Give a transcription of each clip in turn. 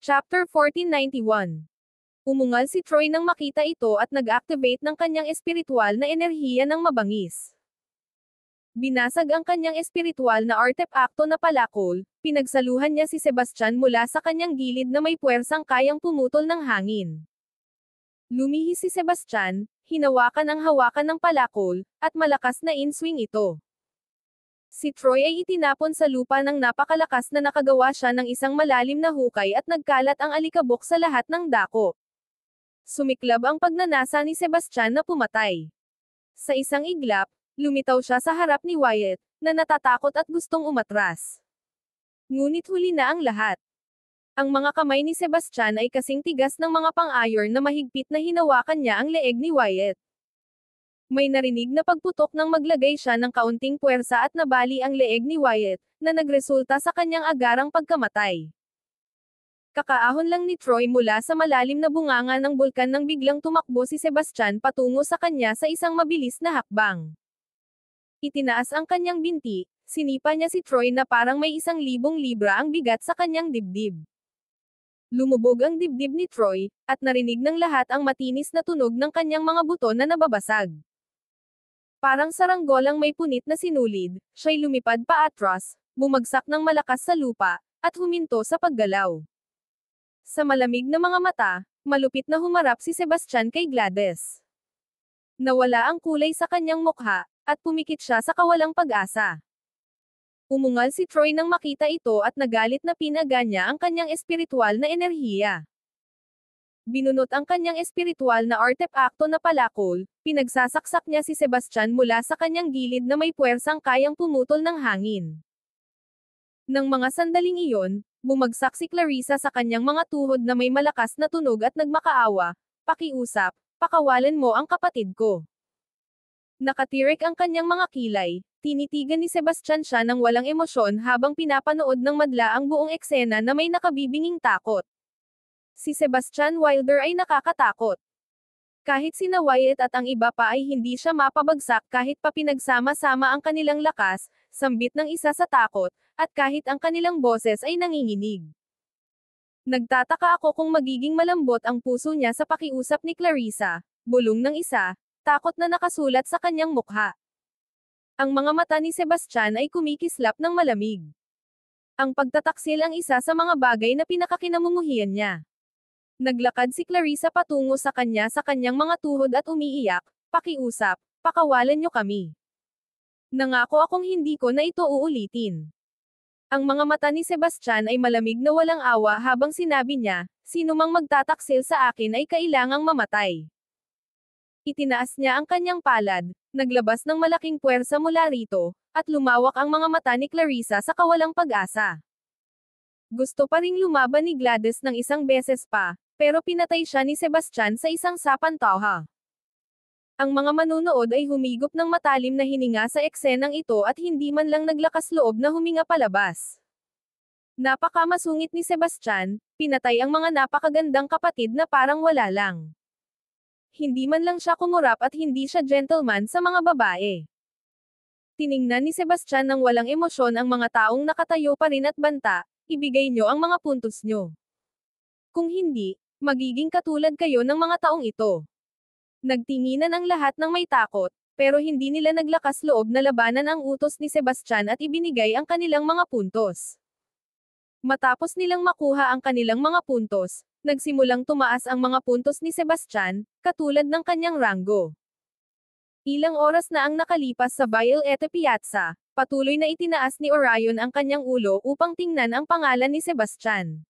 Chapter 1491. Umungal si Troy nang makita ito at nag-activate ng kanyang espiritual na enerhiya ng mabangis. Binasag ang kanyang espiritual na artepakto na palakol, pinagsaluhan niya si Sebastian mula sa kanyang gilid na may puwersang kayang pumutol ng hangin. Lumihis si Sebastian, hinawakan ang hawakan ng palakol, at malakas na in-swing ito. Si Troy ay itinapon sa lupa ng napakalakas na nakagawa siya ng isang malalim na hukay at nagkalat ang alikabok sa lahat ng dako. Sumiklab ang pagnanasa ni Sebastian na pumatay. Sa isang iglap, lumitaw siya sa harap ni Wyatt, na natatakot at gustong umatras. Ngunit huli na ang lahat. Ang mga kamay ni Sebastian ay kasing tigas ng mga pang-ayor na mahigpit na hinawakan niya ang leeg ni Wyatt. May narinig na pagputok nang maglagay siya ng kaunting puwersa at nabali ang leeg ni Wyatt, na nagresulta sa kanyang agarang pagkamatay. Kakaahon lang ni Troy mula sa malalim na bunganga ng bulkan nang biglang tumakbo si Sebastian patungo sa kanya sa isang mabilis na hakbang. Itinaas ang kanyang binti, sinipa niya si Troy na parang may 1,000 libra ang bigat sa kanyang dibdib. Lumubog ang dibdib ni Troy, at narinig ng lahat ang matinis na tunog ng kanyang mga buto na nababasag. Parang saranggolang may punit na sinulid, siya'y lumipad paatras, bumagsak ng malakas sa lupa, at huminto sa paggalaw. Sa malamig na mga mata, malupit na humarap si Sebastian kay Gladys. Nawala ang kulay sa kanyang mukha, at pumikit siya sa kawalang pag-asa. Umungal si Troy nang makita ito at nagalit na pinaga niya ang kanyang espiritual na enerhiya. Binunot ang kanyang espiritual na artepakto na palakol, pinagsasaksak niya si Sebastian mula sa kanyang gilid na may puwersang kayang pumutol ng hangin. Nang mga sandaling iyon, bumagsak si Clarissa sa kanyang mga tuhod na may malakas na tunog at nagmakaawa, "Pakiusap, pakawalan mo ang kapatid ko." Nakatirik ang kanyang mga kilay, tinitigan ni Sebastian siya ng walang emosyon habang pinapanood ng madla ang buong eksena na may nakabibinging takot. Si Sebastian Wilder ay nakakatakot. Kahit sina Wyatt at ang iba pa ay hindi siya mapabagsak kahit pa pinagsama-sama ang kanilang lakas, sambit ng isa sa takot, at kahit ang kanilang boses ay nanginginig. Nagtataka ako kung magiging malambot ang puso niya sa pakiusap ni Clarissa, bulong ng isa, takot na nakasulat sa kanyang mukha. Ang mga mata ni Sebastian ay kumikislap ng malamig. Ang pagtataksil ang isa sa mga bagay na pinakakinamumuhian niya. Naglakad si Clarissa patungo sa kanya sa kanyang mga tuhod at umiiyak, "Pakiusap, pakawalan niyo kami. Nangako akong hindi ko na ito uulitin." Ang mga mata ni Sebastian ay malamig na walang awa habang sinabi niya, "Sino mang magtataksil sa akin ay kailangang mamatay." Itinaas niya ang kanyang palad, naglabas ng malaking puwersa mula rito, at lumawak ang mga mata ni Clarissa sa kawalang pag-asa. Gusto pa ring lumaban ni Gladys ng isang beses pa, pero pinatay siya ni Sebastian sa isang sapantaha. Ang mga manunood ay humigop ng matalim na hininga sa eksenang ito at hindi man lang naglakas loob na huminga palabas. Napakamasungit ni Sebastian, pinatay ang mga napakagandang kapatid na parang wala lang. Hindi man lang siya kumurap at hindi siya gentleman sa mga babae. Tiningnan ni Sebastian ng walang emosyon ang mga taong nakatayo pa rin at banta, "Ibigay niyo ang mga puntos niyo. Kung hindi, magiging katulad kayo ng mga taong ito." Nagtinginan ang lahat ng may takot, pero hindi nila naglakas loob na labanan ang utos ni Sebastian at ibinigay ang kanilang mga puntos. Matapos nilang makuha ang kanilang mga puntos, nagsimulang tumaas ang mga puntos ni Sebastian, katulad ng kanyang ranggo. Ilang oras na ang nakalipas sa Violeta Piazza, patuloy na itinaas ni Orion ang kanyang ulo upang tingnan ang pangalan ni Sebastian.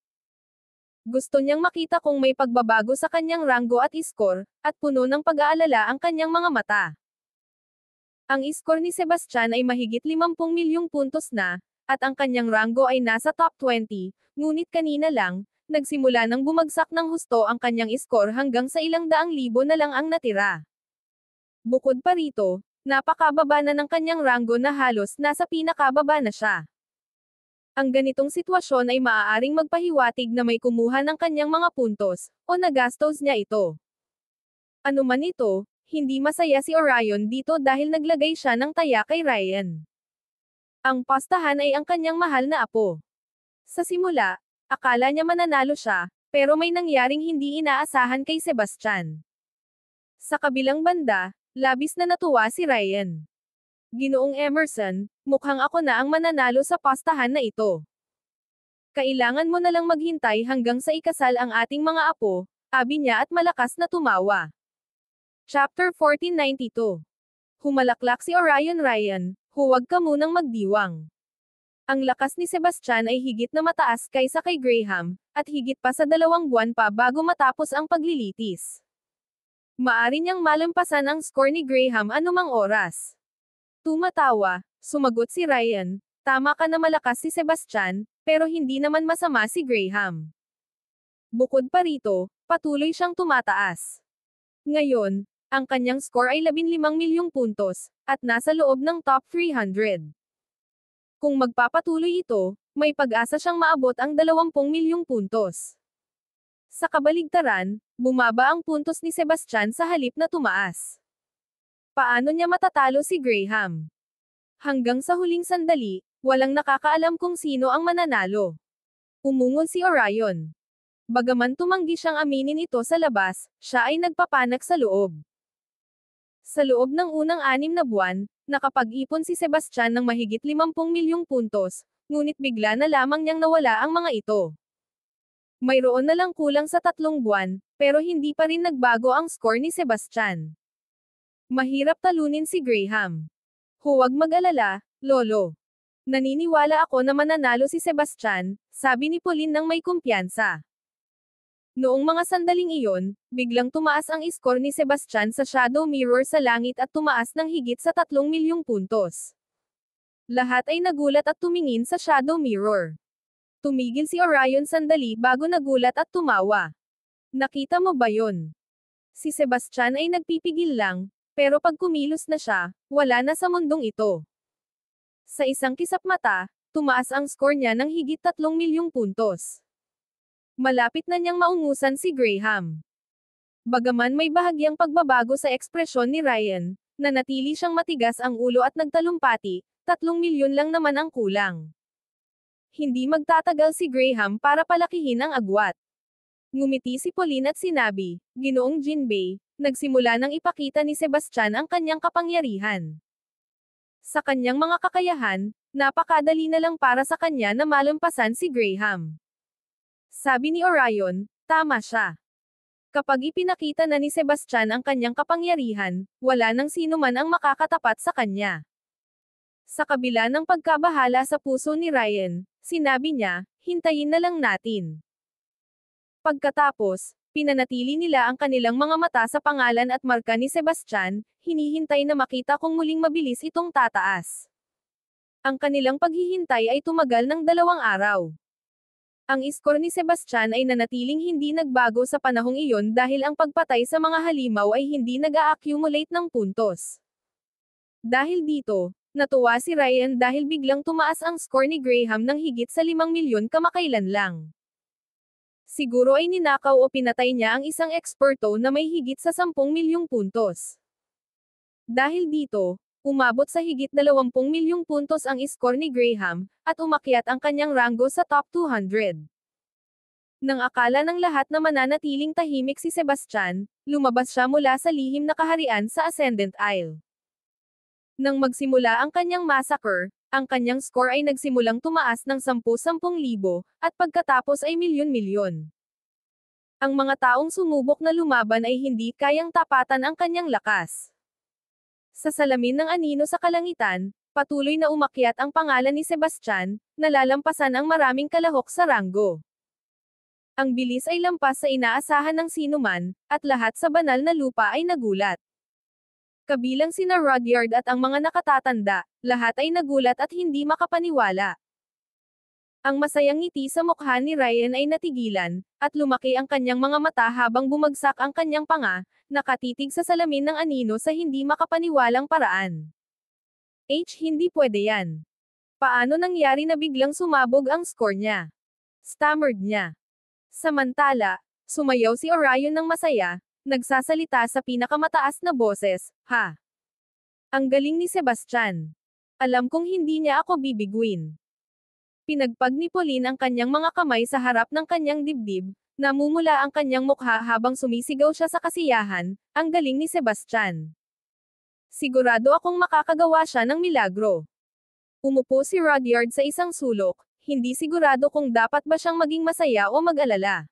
Gusto niyang makita kung may pagbabago sa kanyang ranggo at iskor, at puno ng pag-aalala ang kanyang mga mata. Ang iskor ni Sebastian ay mahigit 50 milyong puntos na, at ang kanyang ranggo ay nasa top 20, ngunit kanina lang, nagsimula nang bumagsak ng husto ang kanyang iskor hanggang sa ilang daang libo na lang ang natira. Bukod pa rito, napakababa na ng kanyang ranggo na halos nasa pinakababa na siya. Ang ganitong sitwasyon ay maaaring magpahiwatig na may kumuha ng kanyang mga puntos, o nagastos niya ito. Ano man ito, hindi masaya si Orion dito dahil naglagay siya ng taya kay Ryan. Ang pastahan ay ang kanyang mahal na apo. Sa simula, Akala niya mananalo siya, pero may nangyaring hindi inaasahan kay Sebastian. Sa kabilang banda, labis na natuwa si Ryan. Ginoong Emerson, mukhang ako na ang mananalo sa pastahan na ito. Kailangan mo na lang maghintay hanggang sa ikasal ang ating mga apo, sabi niya at malakas na tumawa. Chapter 1492. Humalaklak si Orion Ryan, huwag ka munang magdiwang. Ang lakas ni Sebastian ay higit na mataas kaysa kay Graham, at higit pa sa 2 buwan pa bago matapos ang paglilitis. Maari niyang malampasan ang score ni Graham anumang oras. Tumatawa, sumagot si Ryan, tama ka na malakas si Sebastian, pero hindi naman masama si Graham. Bukod pa rito, patuloy siyang tumataas. Ngayon, ang kanyang score ay 15 milyong puntos, at nasa loob ng top 300. Kung magpapatuloy ito, may pag-asa siyang maabot ang 20 milyong puntos. Sa kabaligtaran, bumaba ang puntos ni Sebastian sa halip na tumaas. Paano niya matatalo si Graham? Hanggang sa huling sandali, walang nakakaalam kung sino ang mananalo. Umungol si Orion. Bagaman tumanggi siyang aminin ito sa labas, siya ay nagpapanak sa loob. Sa loob ng unang 6 na buwan, nakapag-ipon si Sebastian ng mahigit 50 milyong puntos, ngunit bigla na lamang niyang nawala ang mga ito. Mayroon na lang kulang sa 3 buwan, pero hindi pa rin nagbago ang score ni Sebastian. Mahirap talunin si Graham. Huwag mag-alala, Lolo. Naniniwala ako na mananalo si Sebastian, sabi ni Pauline nang may kumpiyansa. Noong mga sandaling iyon, biglang tumaas ang score ni Sebastian sa shadow mirror sa langit at tumaas ng higit sa 3 milyong puntos. Lahat ay nagulat at tumingin sa shadow mirror. Tumigil si Orion sandali bago nagulat at tumawa. Nakita mo ba yon? Si Sebastian ay nagpipigil lang, pero pag kumilos na siya, wala na sa mundong ito. Sa isang kisap mata, tumaas ang score niya ng higit 3 milyong puntos. Malapit na niyang maungusan si Graham. Bagaman may bahagyang pagbabago sa ekspresyon ni Ryan, nanatili siyang matigas ang ulo at nagtalumpati, 3 milyon lang naman ang kulang. Hindi magtatagal si Graham para palakihin ang agwat. Ngumiti si Pauline at sinabi, Ginoong Jinbei, nagsimula nang ipakita ni Sebastian ang kanyang kapangyarihan. Sa kanyang mga kakayahan, napakadali na lang para sa kanya na malampasan si Graham. Sabi ni Orion, tama siya. Kapag ipinakita na ni Sebastian ang kanyang kapangyarihan, wala nang sino man ang makakatapat sa kanya. Sa kabila ng pagkabahala sa puso ni Ryan, sinabi niya, hintayin na lang natin. Pagkatapos, pinanatili nila ang kanilang mga mata sa pangalan at marka ni Sebastian, hinihintay na makita kung muling mabilis itong tataas. Ang kanilang paghihintay ay tumagal ng 2 araw. Ang score ni Sebastian ay nanatiling hindi nagbago sa panahong iyon dahil ang pagpatay sa mga halimaw ay hindi nag-a-accumulate ng puntos. Dahil dito, natuwa si Ryan dahil biglang tumaas ang score ni Graham ng higit sa 5 milyon kamakailan lang. Siguro ay ninakaw o pinatay niya ang isang eksperto na may higit sa 10 milyong puntos. Dahil dito, umabot sa higit 20 milyong puntos ang score ni Graham, at umakyat ang kanyang ranggo sa top 200. Nang akala ng lahat na mananatiling tahimik si Sebastian, lumabas siya mula sa lihim na kaharian sa Ascendant Isle. Nang magsimula ang kanyang massacre, ang kanyang score ay nagsimulang tumaas ng 10,000 at pagkatapos ay milyon-milyon. Ang mga taong sumubok na lumaban ay hindi kayang tapatan ang kanyang lakas. Sa salamin ng anino sa kalangitan, patuloy na umakyat ang pangalan ni Sebastian, nalalampasan ang maraming kalahok sa ranggo. Ang bilis ay lampas sa inaasahan ng sinuman, at lahat sa banal na lupa ay nagulat. Kabilang sina Rudyard at ang mga nakatatanda, lahat ay nagulat at hindi makapaniwala. Ang masayang ngiti sa mukha ni Ryan ay natigilan, at lumaki ang kanyang mga mata habang bumagsak ang kanyang panga, nakatitig sa salamin ng anino sa hindi makapaniwalang paraan. Hindi pwede yan. Paano nangyari na biglang sumabog ang score niya? Stammered niya. Samantala, sumayaw si Orion ng masaya, nagsasalita sa pinakamataas na boses, ha! Ang galing ni Sebastian. Alam kong hindi niya ako bibiguin. Pinagpag ni Pauline ang kanyang mga kamay sa harap ng kanyang dibdib, namumula ang kanyang mukha habang sumisigaw siya sa kasiyahan, ang galing ni Sebastian. Sigurado akong makakagawa siya ng milagro. Umupo si Rudyard sa isang sulok, hindi sigurado kung dapat ba siyang maging masaya o mag-alala.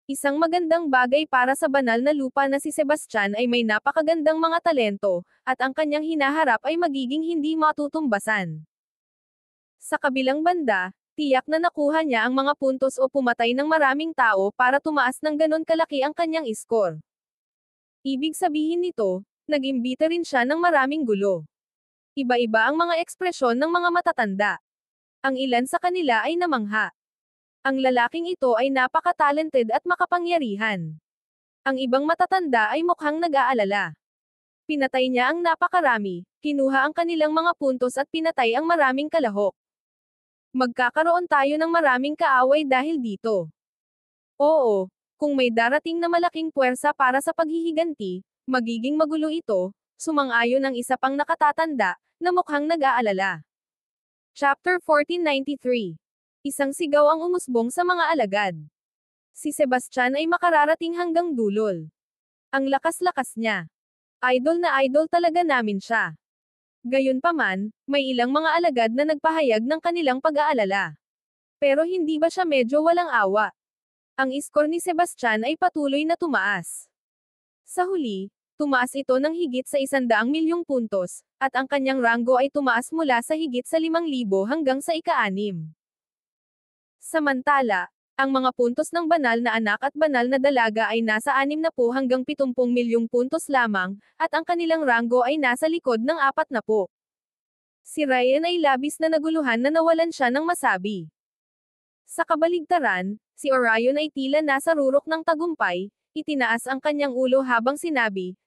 Isang magandang bagay para sa banal na lupa na si Sebastian ay may napakagandang mga talento, at ang kanyang hinaharap ay magiging hindi matutumbasan. Sa kabilang banda, tiyak na nakuha niya ang mga puntos o pumatay ng maraming tao para tumaas ng ganon kalaki ang kanyang score. Ibig sabihin nito, nag-imbita rin siya ng maraming gulo. Iba-iba ang mga ekspresyon ng mga matatanda. Ang ilan sa kanila ay namangha. Ang lalaking ito ay napaka-talented at makapangyarihan. Ang ibang matatanda ay mukhang nag-aalala. Pinatay niya ang napakarami, kinuha ang kanilang mga puntos at pinatay ang maraming kalahok. Magkakaroon tayo ng maraming kaaway dahil dito. Oo, kung may darating na malaking puwersa para sa paghihiganti, magiging magulo ito, sumang-ayon ang isa pang nakatatanda, na mukhang nag-aalala. Chapter 1493. Isang sigaw ang umusbong sa mga alagad. Si Sebastian ay makararating hanggang dulol. Ang lakas-lakas niya. Idol na idol talaga namin siya. Gayunpaman, may ilang mga alagad na nagpahayag ng kanilang pag-aalala. Pero hindi ba siya medyo walang awa? Ang score ni Sebastian ay patuloy na tumaas. Sa huli, tumaas ito ng higit sa 100 milyong puntos, at ang kanyang ranggo ay tumaas mula sa higit sa 5,000 hanggang sa ika-6. Samantala, ang mga puntos ng banal na anak at banal na dalaga ay nasa 60 hanggang 70 milyong puntos lamang, at ang kanilang ranggo ay nasa likod ng 40. Si Ryan ay labis na naguluhan na nawalan siya ng masabi. Sa kabaligtaran, si Orion ay tila nasa rurok ng tagumpay, itinaas ang kanyang ulo habang sinabi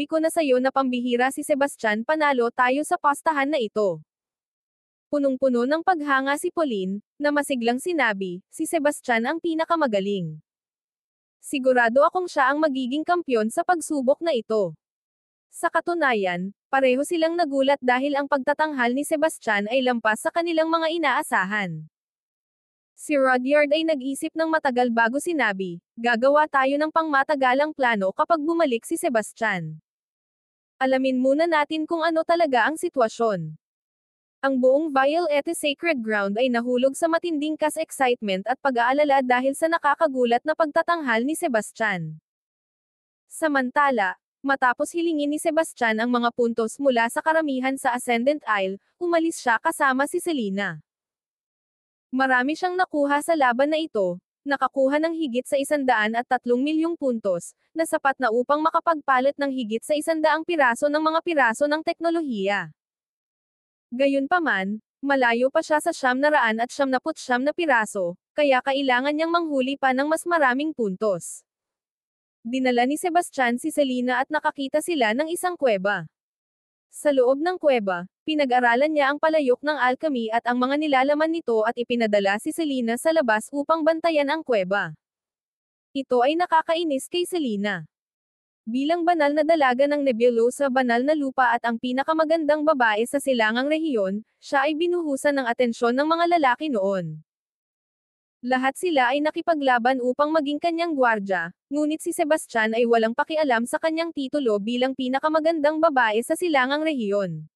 ko na sayo na pambihira si Sebastian, panalo tayo sa pastahan na ito. Punong-puno ng paghanga si Pauline, na masiglang sinabi, si Sebastian ang pinakamagaling. Sigurado akong siya ang magiging kampyon sa pagsubok na ito. Sa katunayan, pareho silang nagulat dahil ang pagtatanghal ni Sebastian ay lampas sa kanilang mga inaasahan. Si Rudyard ay nag-isip ng matagal bago sinabi, gagawa tayo ng pangmatagalang plano kapag bumalik si Sebastian. Alamin muna natin kung ano talaga ang sitwasyon. Ang buong Violette Sacred Ground ay nahulog sa matinding excitement at pag-aalala dahil sa nakakagulat na pagtatanghal ni Sebastian. Samantala, matapos hilingin ni Sebastian ang mga puntos mula sa karamihan sa Ascendant Isle, umalis siya kasama si Selena. Marami siyang nakuha sa laban na ito, nakakuha ng higit sa 103 milyong puntos, na sapat na upang makapagpalit ng higit sa 100 piraso ng mga piraso ng teknolohiya. Gayunpaman, malayo pa siya sa 999 na piraso, kaya kailangan niyang manghuli pa ng mas maraming puntos. Dinala ni Sebastian si Selena at nakakita sila ng isang kuweba. Sa loob ng kuweba, pinag-aralan niya ang palayok ng alchemy at ang mga nilalaman nito at ipinadala si Selena sa labas upang bantayan ang kuweba. Ito ay nakakainis kay Selena. Bilang banal na dalaga ng nebulosa banal na lupa at ang pinakamagandang babae sa silangang rehiyon, siya ay binuhusan ng atensyon ng mga lalaki noon. Lahat sila ay nakipaglaban upang maging kanyang gwardya, ngunit si Sebastian ay walang pakialam sa kanyang titulo bilang pinakamagandang babae sa silangang rehiyon.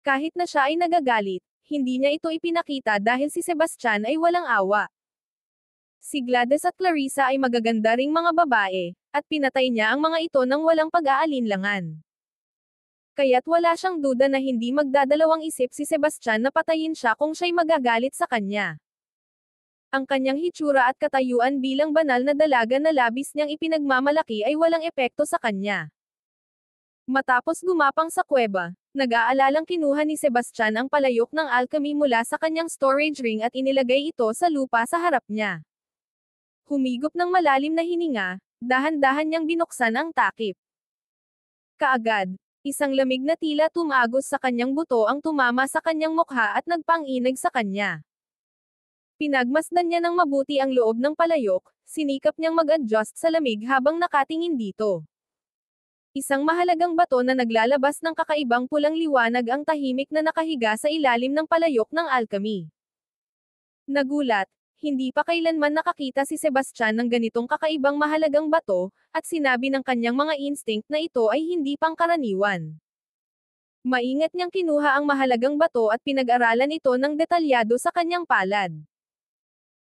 Kahit na siya ay nagagalit, hindi niya ito ipinakita dahil si Sebastian ay walang awa. Si Gladys at Clarissa ay magaganda ring mga babae, at pinatay niya ang mga ito nang walang pag-aalinlangan. Kaya't wala siyang duda na hindi magdadalawang isip si Sebastian na patayin siya kung siya'y magagalit sa kanya. Ang kanyang hitsura at katayuan bilang banal na dalaga na labis niyang ipinagmamalaki ay walang epekto sa kanya. Matapos gumapang sa kuweba, nag-aalalang kinuha ni Sebastian ang palayok ng alchemy mula sa kanyang storage ring at inilagay ito sa lupa sa harap niya. Humigop ng malalim na hininga, dahan-dahan niyang binuksan ang takip. Kaagad, isang lamig na tila tumagos sa kanyang buto ang tumama sa kanyang mukha at nagpang-inag sa kanya. Pinagmasdan niya ng mabuti ang loob ng palayok, sinikap niyang mag-adjust sa lamig habang nakatingin dito. Isang mahalagang bato na naglalabas ng kakaibang pulang liwanag ang tahimik na nakahiga sa ilalim ng palayok ng alchemy. Nagulat, hindi pa kailanman nakakita si Sebastian ng ganitong kakaibang mahalagang bato, at sinabi ng kanyang mga instinct na ito ay hindi pangkaraniwan. Maingat niyang kinuha ang mahalagang bato at pinag-aralan ito ng detalyado sa kanyang palad.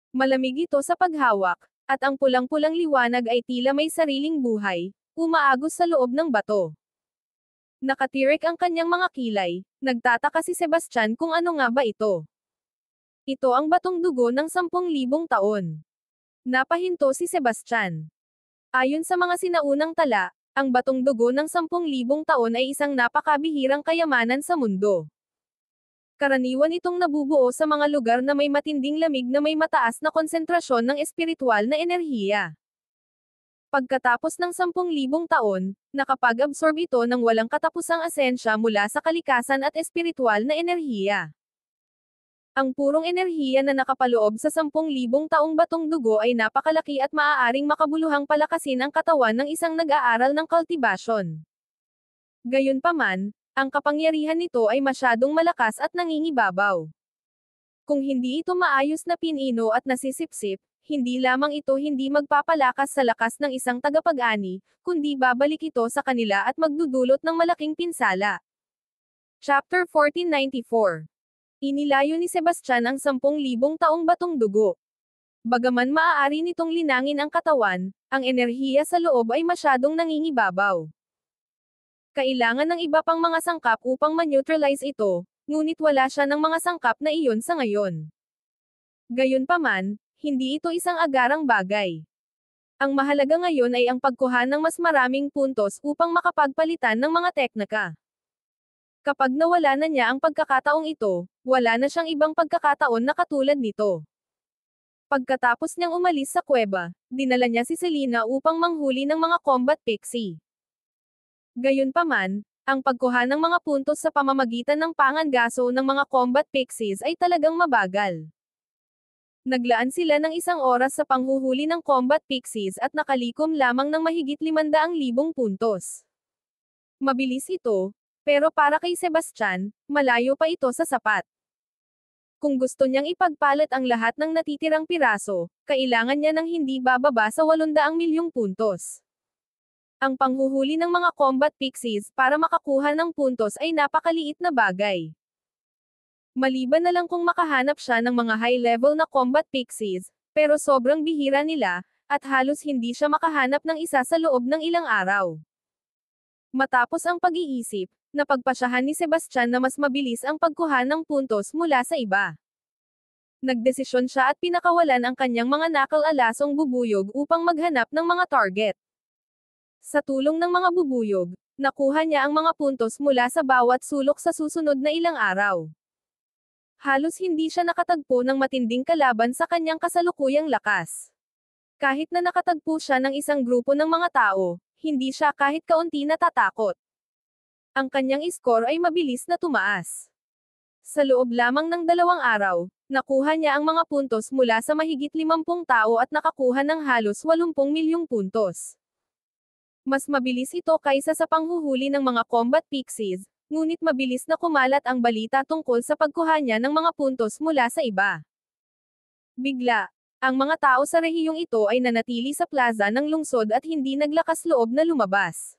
Malamig ito sa paghawak, at ang pulang-pulang liwanag ay tila may sariling buhay, umaagos sa loob ng bato. Nakatirik ang kanyang mga kilay, nagtataka si Sebastian kung ano nga ba ito. Ito ang batong dugo ng 10,000 taon. Napahinto si Sebastian. Ayon sa mga sinaunang tala, ang batong dugo ng 10,000 taon ay isang napakabihirang kayamanan sa mundo. Karaniwan itong nabubuo sa mga lugar na may matinding lamig na may mataas na konsentrasyon ng espiritual na enerhiya. Pagkatapos ng 10,000 taon, nakapag-absorb ito ng walang katapusang asensya mula sa kalikasan at espiritual na enerhiya. Ang purong enerhiya na nakapaloob sa 10,000 taong batong dugo ay napakalaki at maaaring makabuluhang palakasin ang katawan ng isang nag-aaral ng kultibasyon. Gayunpaman, ang kapangyarihan nito ay masyadong malakas at nangingibabaw. Kung hindi ito maayos na pinino at nasisipsip, hindi lamang ito hindi magpapalakas sa lakas ng isang tagapag-ani, kundi babalik ito sa kanila at magdudulot ng malaking pinsala. Chapter 1494. Inilayo ni Sebastian ang 10,000 taong batong dugo. Bagaman maaari nitong linangin ang katawan, ang enerhiya sa loob ay masyadong nangingibabaw. Kailangan ng iba pang mga sangkap upang ma-neutralize ito, ngunit wala siya ng mga sangkap na iyon sa ngayon. Gayunpaman, hindi ito isang agarang bagay. Ang mahalaga ngayon ay ang pagkuha ng mas maraming puntos upang makapagpalitan ng mga teknika. Kapag nawala na niya ang pagkakataong ito, wala na siyang ibang pagkakataon na katulad nito. Pagkatapos niyang umalis sa kuweba, dinala niya si Selena upang manghuli ng mga combat pixie. Gayunpaman, ang pagkuha ng mga puntos sa pamamagitan ng pangangaso ng mga combat pixies ay talagang mabagal. Naglaan sila ng 1 oras sa panghuhuli ng combat pixies at nakalikom lamang ng mahigit 500,000 puntos. Mabilis ito, pero para kay Sebastian, malayo pa ito sa sapat. Kung gusto niyang ipagpalit ang lahat ng natitirang piraso, kailangan niya ng hindi bababa sa 800 milyong puntos. Ang panghuhuli ng mga combat pixies para makakuha ng puntos ay napakaliit na bagay. Maliban na lang kung makahanap siya ng mga high-level na combat pixies, pero sobrang bihira nila, at halos hindi siya makahanap ng isa sa loob ng ilang araw. Matapos ang pag-iisip, napagpasyahan ni Sebastian na mas mabilis ang pagkuha ng puntos mula sa iba. Nagdesisyon siya at pinakawalan ang kanyang mga nakal-alasong bubuyog upang maghanap ng mga target. Sa tulong ng mga bubuyog, nakuha niya ang mga puntos mula sa bawat sulok sa susunod na ilang araw. Halos hindi siya nakatagpo ng matinding kalaban sa kanyang kasalukuyang lakas. Kahit na nakatagpo siya ng isang grupo ng mga tao, hindi siya kahit kaunti natatakot. Ang kanyang score ay mabilis na tumaas. Sa loob lamang ng 2 araw, nakuha niya ang mga puntos mula sa mahigit 50 tao at nakakuha ng halos 80 milyong puntos. Mas mabilis ito kaysa sa panghuhuli ng mga combat pixies, ngunit mabilis na kumalat ang balita tungkol sa pagkuha niya ng mga puntos mula sa iba. Bigla, ang mga tao sa rehiyong ito ay nanatili sa plaza ng lungsod at hindi naglakas loob na lumabas.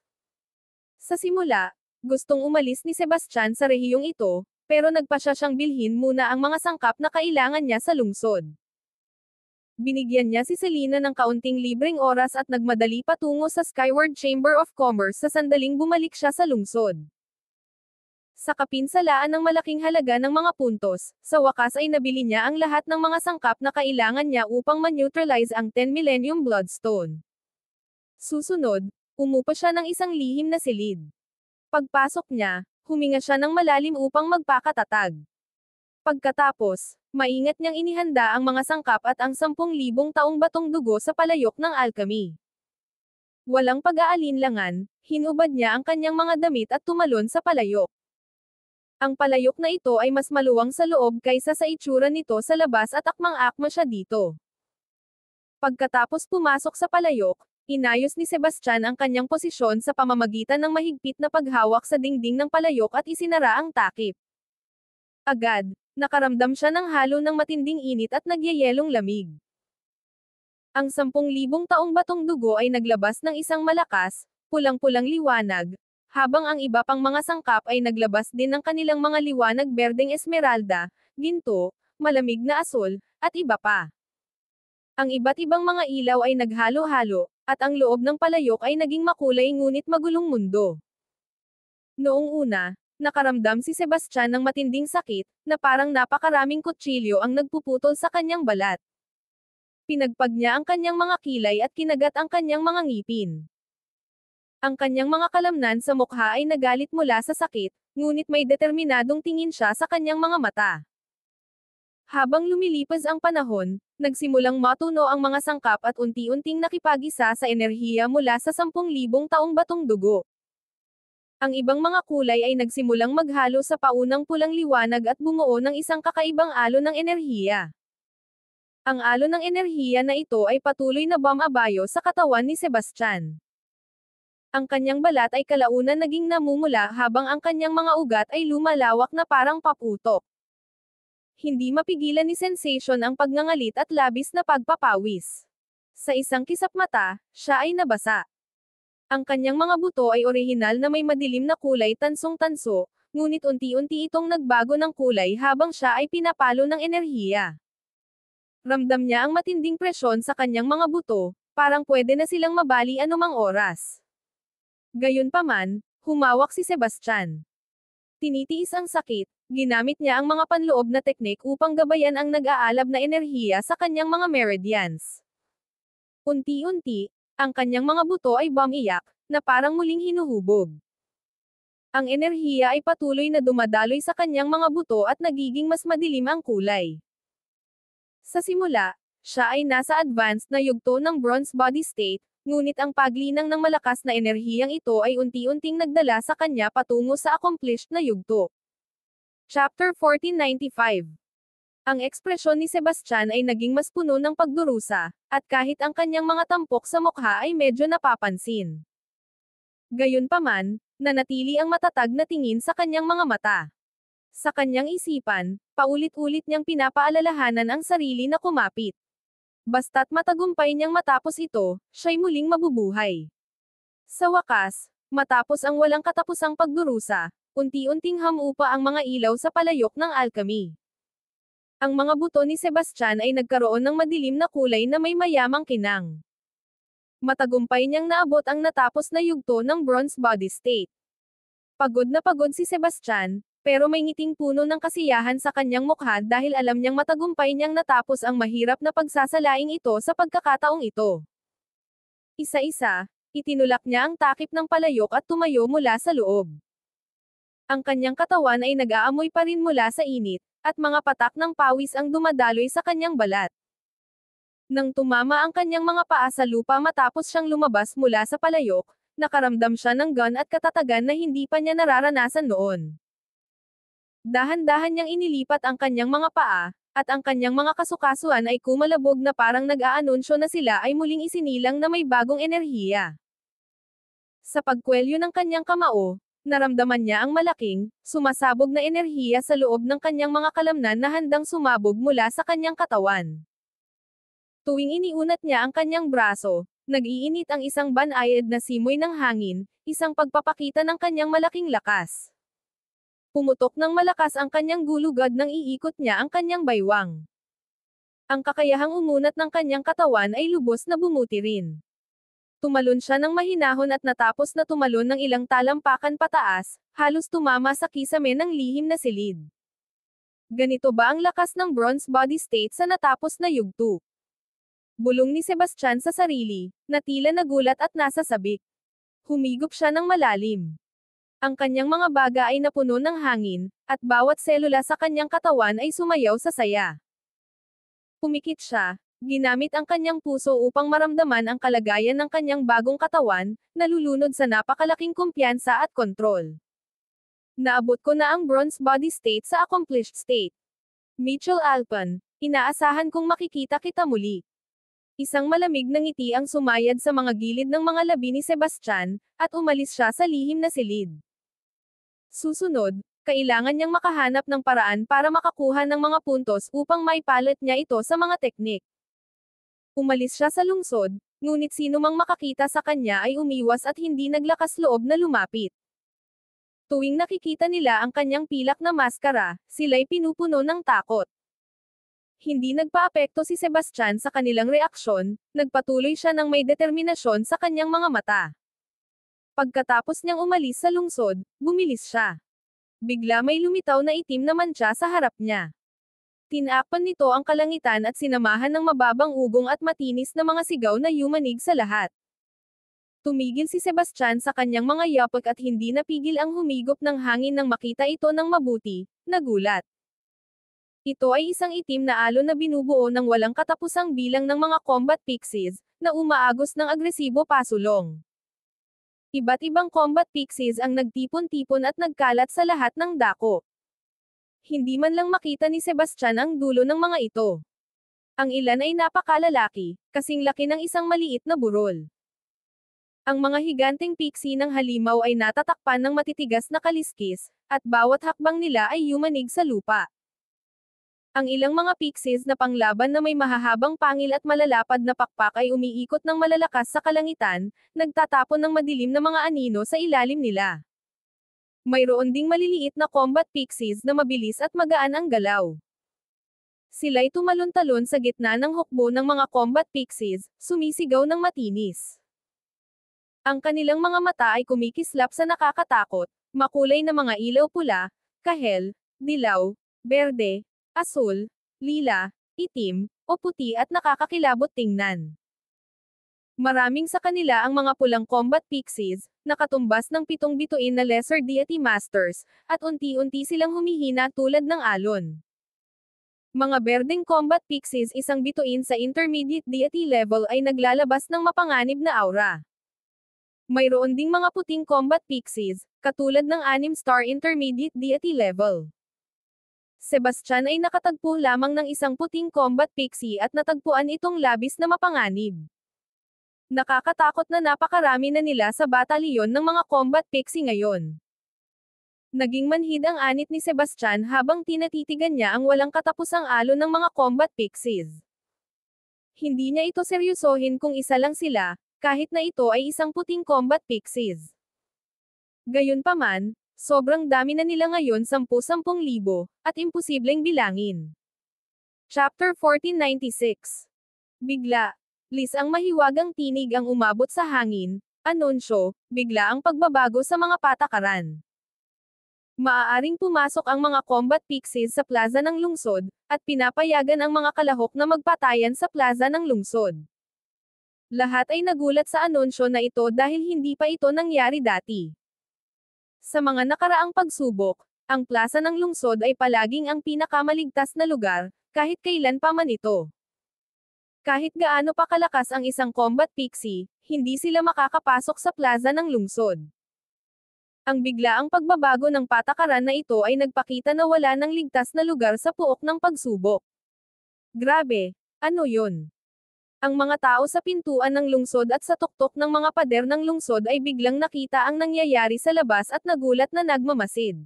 Sa simula, gustong umalis ni Sebastian sa rehiyong ito, pero nagpasya siyang bilhin muna ang mga sangkap na kailangan niya sa lungsod. Binigyan niya si Selena ng kaunting libreng oras at nagmadali patungo sa Skyward Chamber of Commerce sa sandaling bumalik siya sa lungsod. Sa kapinsalaan ng malaking halaga ng mga puntos, sa wakas ay nabili niya ang lahat ng mga sangkap na kailangan niya upang ma-neutralize ang 10 Millennium Bloodstone. Susunod, umupo siya ng isang lihim na silid. Pagpasok niya, huminga siya ng malalim upang magpakatatag. Pagkatapos, maingat niyang inihanda ang mga sangkap at ang 10,000 taong batong dugo sa palayok ng alchemy. Walang pag-aalinlangan, hinubad niya ang kanyang mga damit at tumalon sa palayok. Ang palayok na ito ay mas maluwang sa loob kaysa sa itsura nito sa labas at akmang-akma siya dito. Pagkatapos pumasok sa palayok, inayos ni Sebastian ang kanyang posisyon sa pamamagitan ng mahigpit na paghawak sa dingding ng palayok at isinara ang takip. Agad, Nakaramdam siya ng halo ng matinding init at nagyayelong lamig. Ang 10,000 taong batong dugo ay naglabas ng isang malakas, pulang-pulang liwanag, habang ang iba pang mga sangkap ay naglabas din ng kanilang mga liwanag berdeng esmeralda, ginto, malamig na asul, at iba pa. Ang iba't ibang mga ilaw ay naghalo-halo, at ang loob ng palayok ay naging makulay ngunit magulong mundo. Noong una, nakaramdam si Sebastian ng matinding sakit, na parang napakaraming kutsilyo ang nagpuputol sa kanyang balat. Pinagpag niya ang kanyang mga kilay at kinagat ang kanyang mga ngipin. Ang kanyang mga kalamnan sa mukha ay nagalit mula sa sakit, ngunit may determinadong tingin siya sa kanyang mga mata. Habang lumilipas ang panahon, nagsimulang matuno ang mga sangkap at unti-unting nakipag-isa sa enerhiya mula sa 10,000 taong batong dugo. Ang ibang mga kulay ay nagsimulang maghalo sa paunang pulang liwanag at bumuo ng isang kakaibang alon ng enerhiya. Ang alon ng enerhiya na ito ay patuloy na bumabayo sa katawan ni Sebastian. Ang kanyang balat ay kalaunan naging namumula habang ang kanyang mga ugat ay lumalawak na parang paputok. Hindi mapigilan ni Sensation ang pagngangalit at labis na pagpapawis. Sa isang kisap mata, siya ay nabasa. Ang kanyang mga buto ay orihinal na may madilim na kulay tansong-tanso, ngunit unti-unti itong nagbago ng kulay habang siya ay pinapalo ng enerhiya. Ramdam niya ang matinding presyon sa kanyang mga buto, parang pwede na silang mabali anumang oras. Gayunpaman, humawak si Sebastian. Tinitiis ang sakit, ginamit niya ang mga panloob na teknik upang gabayan ang nag-aalab na enerhiya sa kanyang mga meridians. Unti-unti, ang kanyang mga buto ay bumiyak, na parang muling hinuhubog. Ang enerhiya ay patuloy na dumadaloy sa kanyang mga buto at nagiging mas madilim ang kulay. Sa simula, siya ay nasa advanced na yugto ng bronze body state, ngunit ang paglinang ng malakas na enerhiyang ito ay unti-unting nagdala sa kanya patungo sa accomplished na yugto. Chapter 1495. Ang ekspresyon ni Sebastian ay naging mas puno ng pagdurusa, at kahit ang kanyang mga tampok sa mukha ay medyo napapansin. Gayunpaman, nanatili ang matatag na tingin sa kanyang mga mata. Sa kanyang isipan, paulit-ulit niyang pinapaalalahanan ang sarili na kumapit. Basta't matagumpay niyang matapos ito, siya'y muling mabubuhay. Sa wakas, matapos ang walang katapusang pagdurusa, unti-unting hamupa ang mga ilaw sa palayok ng alchemy. Ang mga buto ni Sebastian ay nagkaroon ng madilim na kulay na may mayamang kinang. Matagumpay niyang naabot ang natapos na yugto ng bronze body state. Pagod na pagod si Sebastian, pero may ngiting puno ng kasiyahan sa kanyang mukha dahil alam niyang matagumpay niyang natapos ang mahirap na pagsasalaing ito sa pagkakataong ito. Isa-isa, itinulak niya ang takip ng palayok at tumayo mula sa loob. Ang kanyang katawan ay nag-aamoy pa rin mula sa init, at mga patak ng pawis ang dumadaloy sa kanyang balat. Nang tumama ang kanyang mga paa sa lupa matapos siyang lumabas mula sa palayok, nakaramdam siya ng gun at katatagan na hindi pa niya nararanasan noon. Dahan-dahan niyang inilipat ang kanyang mga paa, at ang kanyang mga kasukasuan ay kumalabog na parang nag-aanunsyo na sila ay muling isinilang na may bagong enerhiya. Sa pagkwelyo ng kanyang kamao, naramdaman niya ang malaking, sumasabog na enerhiya sa loob ng kanyang mga kalamnan na handang sumabog mula sa kanyang katawan. Tuwing iniunat niya ang kanyang braso, nag-iinit ang isang banayad na simoy ng hangin, isang pagpapakita ng kanyang malaking lakas. Pumutok ng malakas ang kanyang gulugad nang iikot niya ang kanyang baywang. Ang kakayahang umunat ng kanyang katawan ay lubos na bumuti rin. Tumalon siya ng mahinahon at natapos na tumalon ng ilang talampakan pataas, halos tumama sa kisame ng lihim na silid. Ganito ba ang lakas ng bronze body state sa natapos na yugto? Bulong ni Sebastian sa sarili, na tila nagulat at nasasabik. Humigop siya ng malalim. Ang kanyang mga baga ay napuno ng hangin, at bawat selula sa kanyang katawan ay sumayaw sa saya. Pumikit siya, ginamit ang kanyang puso upang maramdaman ang kalagayan ng kanyang bagong katawan, nalulunod sa napakalaking kumpiyansa at kontrol. Naabot ko na ang bronze body state sa accomplished state. Mitchell Alpin, inaasahan kong makikita kita muli. Isang malamig na ngiti ang sumayad sa mga gilid ng mga labi ni Sebastian, at umalis siya sa lihim na silid. Susunod, kailangan niyang makahanap ng paraan para makakuha ng mga puntos upang maipalit niya ito sa mga teknik. Umalis siya sa lungsod, ngunit sino mang makakita sa kanya ay umiwas at hindi naglakas loob na lumapit. Tuwing nakikita nila ang kanyang pilak na maskara, sila'y pinupuno ng takot. Hindi nagpaapekto si Sebastian sa kanilang reaksyon, nagpatuloy siya ng may determinasyon sa kanyang mga mata. Pagkatapos niyang umalis sa lungsod, bumilis siya. Bigla may lumitaw na itim na mantsa sa harap niya. Tinakpan nito ang kalangitan at sinamahan ng mababang ugong at matinis na mga sigaw na yumanig sa lahat. Tumigil si Sebastian sa kanyang mga yapak at hindi napigil ang humigop ng hangin nang makita ito ng mabuti, nagulat. Ito ay isang itim na alon na binubuo ng walang katapusang bilang ng mga combat pixies, na umaagos ng agresibo pasulong. Iba't ibang combat pixies ang nagtipon-tipon at nagkalat sa lahat ng dako. Hindi man lang makita ni Sebastian ang dulo ng mga ito. Ang ilan ay napakalalaki, kasing laki ng isang maliit na burol. Ang mga higanteng pixie ng halimaw ay natatakpan ng matitigas na kaliskis, at bawat hakbang nila ay yumanig sa lupa. Ang ilang mga pixies na panglaban na may mahahabang pangil at malalapad na pakpak ay umiikot ng malalakas sa kalangitan, nagtatapon ng madilim na mga anino sa ilalim nila. Mayroon ding maliliit na combat pixies na mabilis at magaan ang galaw. Sila'y tumalon-talon sa gitna ng hukbo ng mga combat pixies, sumisigaw ng matinis. Ang kanilang mga mata ay kumikislap sa nakakatakot, makulay na mga ilaw pula, kahel, dilaw, berde, asul, lila, itim, o puti at nakakakilabot tingnan. Maraming sa kanila ang mga pulang combat pixies, nakatumbas ng 7 bituin na lesser deity masters, at unti-unti silang humihina tulad ng alon. Mga berdeng combat pixies isang bituin sa intermediate deity level ay naglalabas ng mapanganib na aura. Mayroon ding mga puting combat pixies, katulad ng 6-star intermediate deity level. Sebastian ay nakatagpo lamang ng isang puting combat pixie at natagpuan itong labis na mapanganib. Nakakatakot na napakarami na nila sa batalyon ng mga combat pixie ngayon. Naging manhid ang anit ni Sebastian habang tinatitigan niya ang walang katapusang alon ng mga combat pixies. Hindi niya ito seryosohin kung isa lang sila, kahit na ito ay isang puting combat pixies. Gayunpaman, sobrang dami na nila ngayon 10,000 at imposibleng bilangin. Chapter 1496. Bigla, lis ang mahiwagang tinig ang umabot sa hangin, anunsyo, bigla ang pagbabago sa mga patakaran. Maaaring pumasok ang mga combat pixies sa plaza ng lungsod, at pinapayagan ang mga kalahok na magpatayan sa plaza ng lungsod. Lahat ay nagulat sa anunsyo na ito dahil hindi pa ito nangyari dati. Sa mga nakaraang pagsubok, ang plaza ng lungsod ay palaging ang pinakamaligtas na lugar, kahit kailan pa man ito. Kahit gaano pa kalakas ang isang combat pixie, hindi sila makakapasok sa plaza ng lungsod. Ang biglaang pagbabago ng patakaran na ito ay nagpakita na wala ng ligtas na lugar sa puok ng pagsubok. Grabe, ano yun? Ang mga tao sa pintuan ng lungsod at sa tuktok ng mga pader ng lungsod ay biglang nakita ang nangyayari sa labas at nagulat na nagmamasid.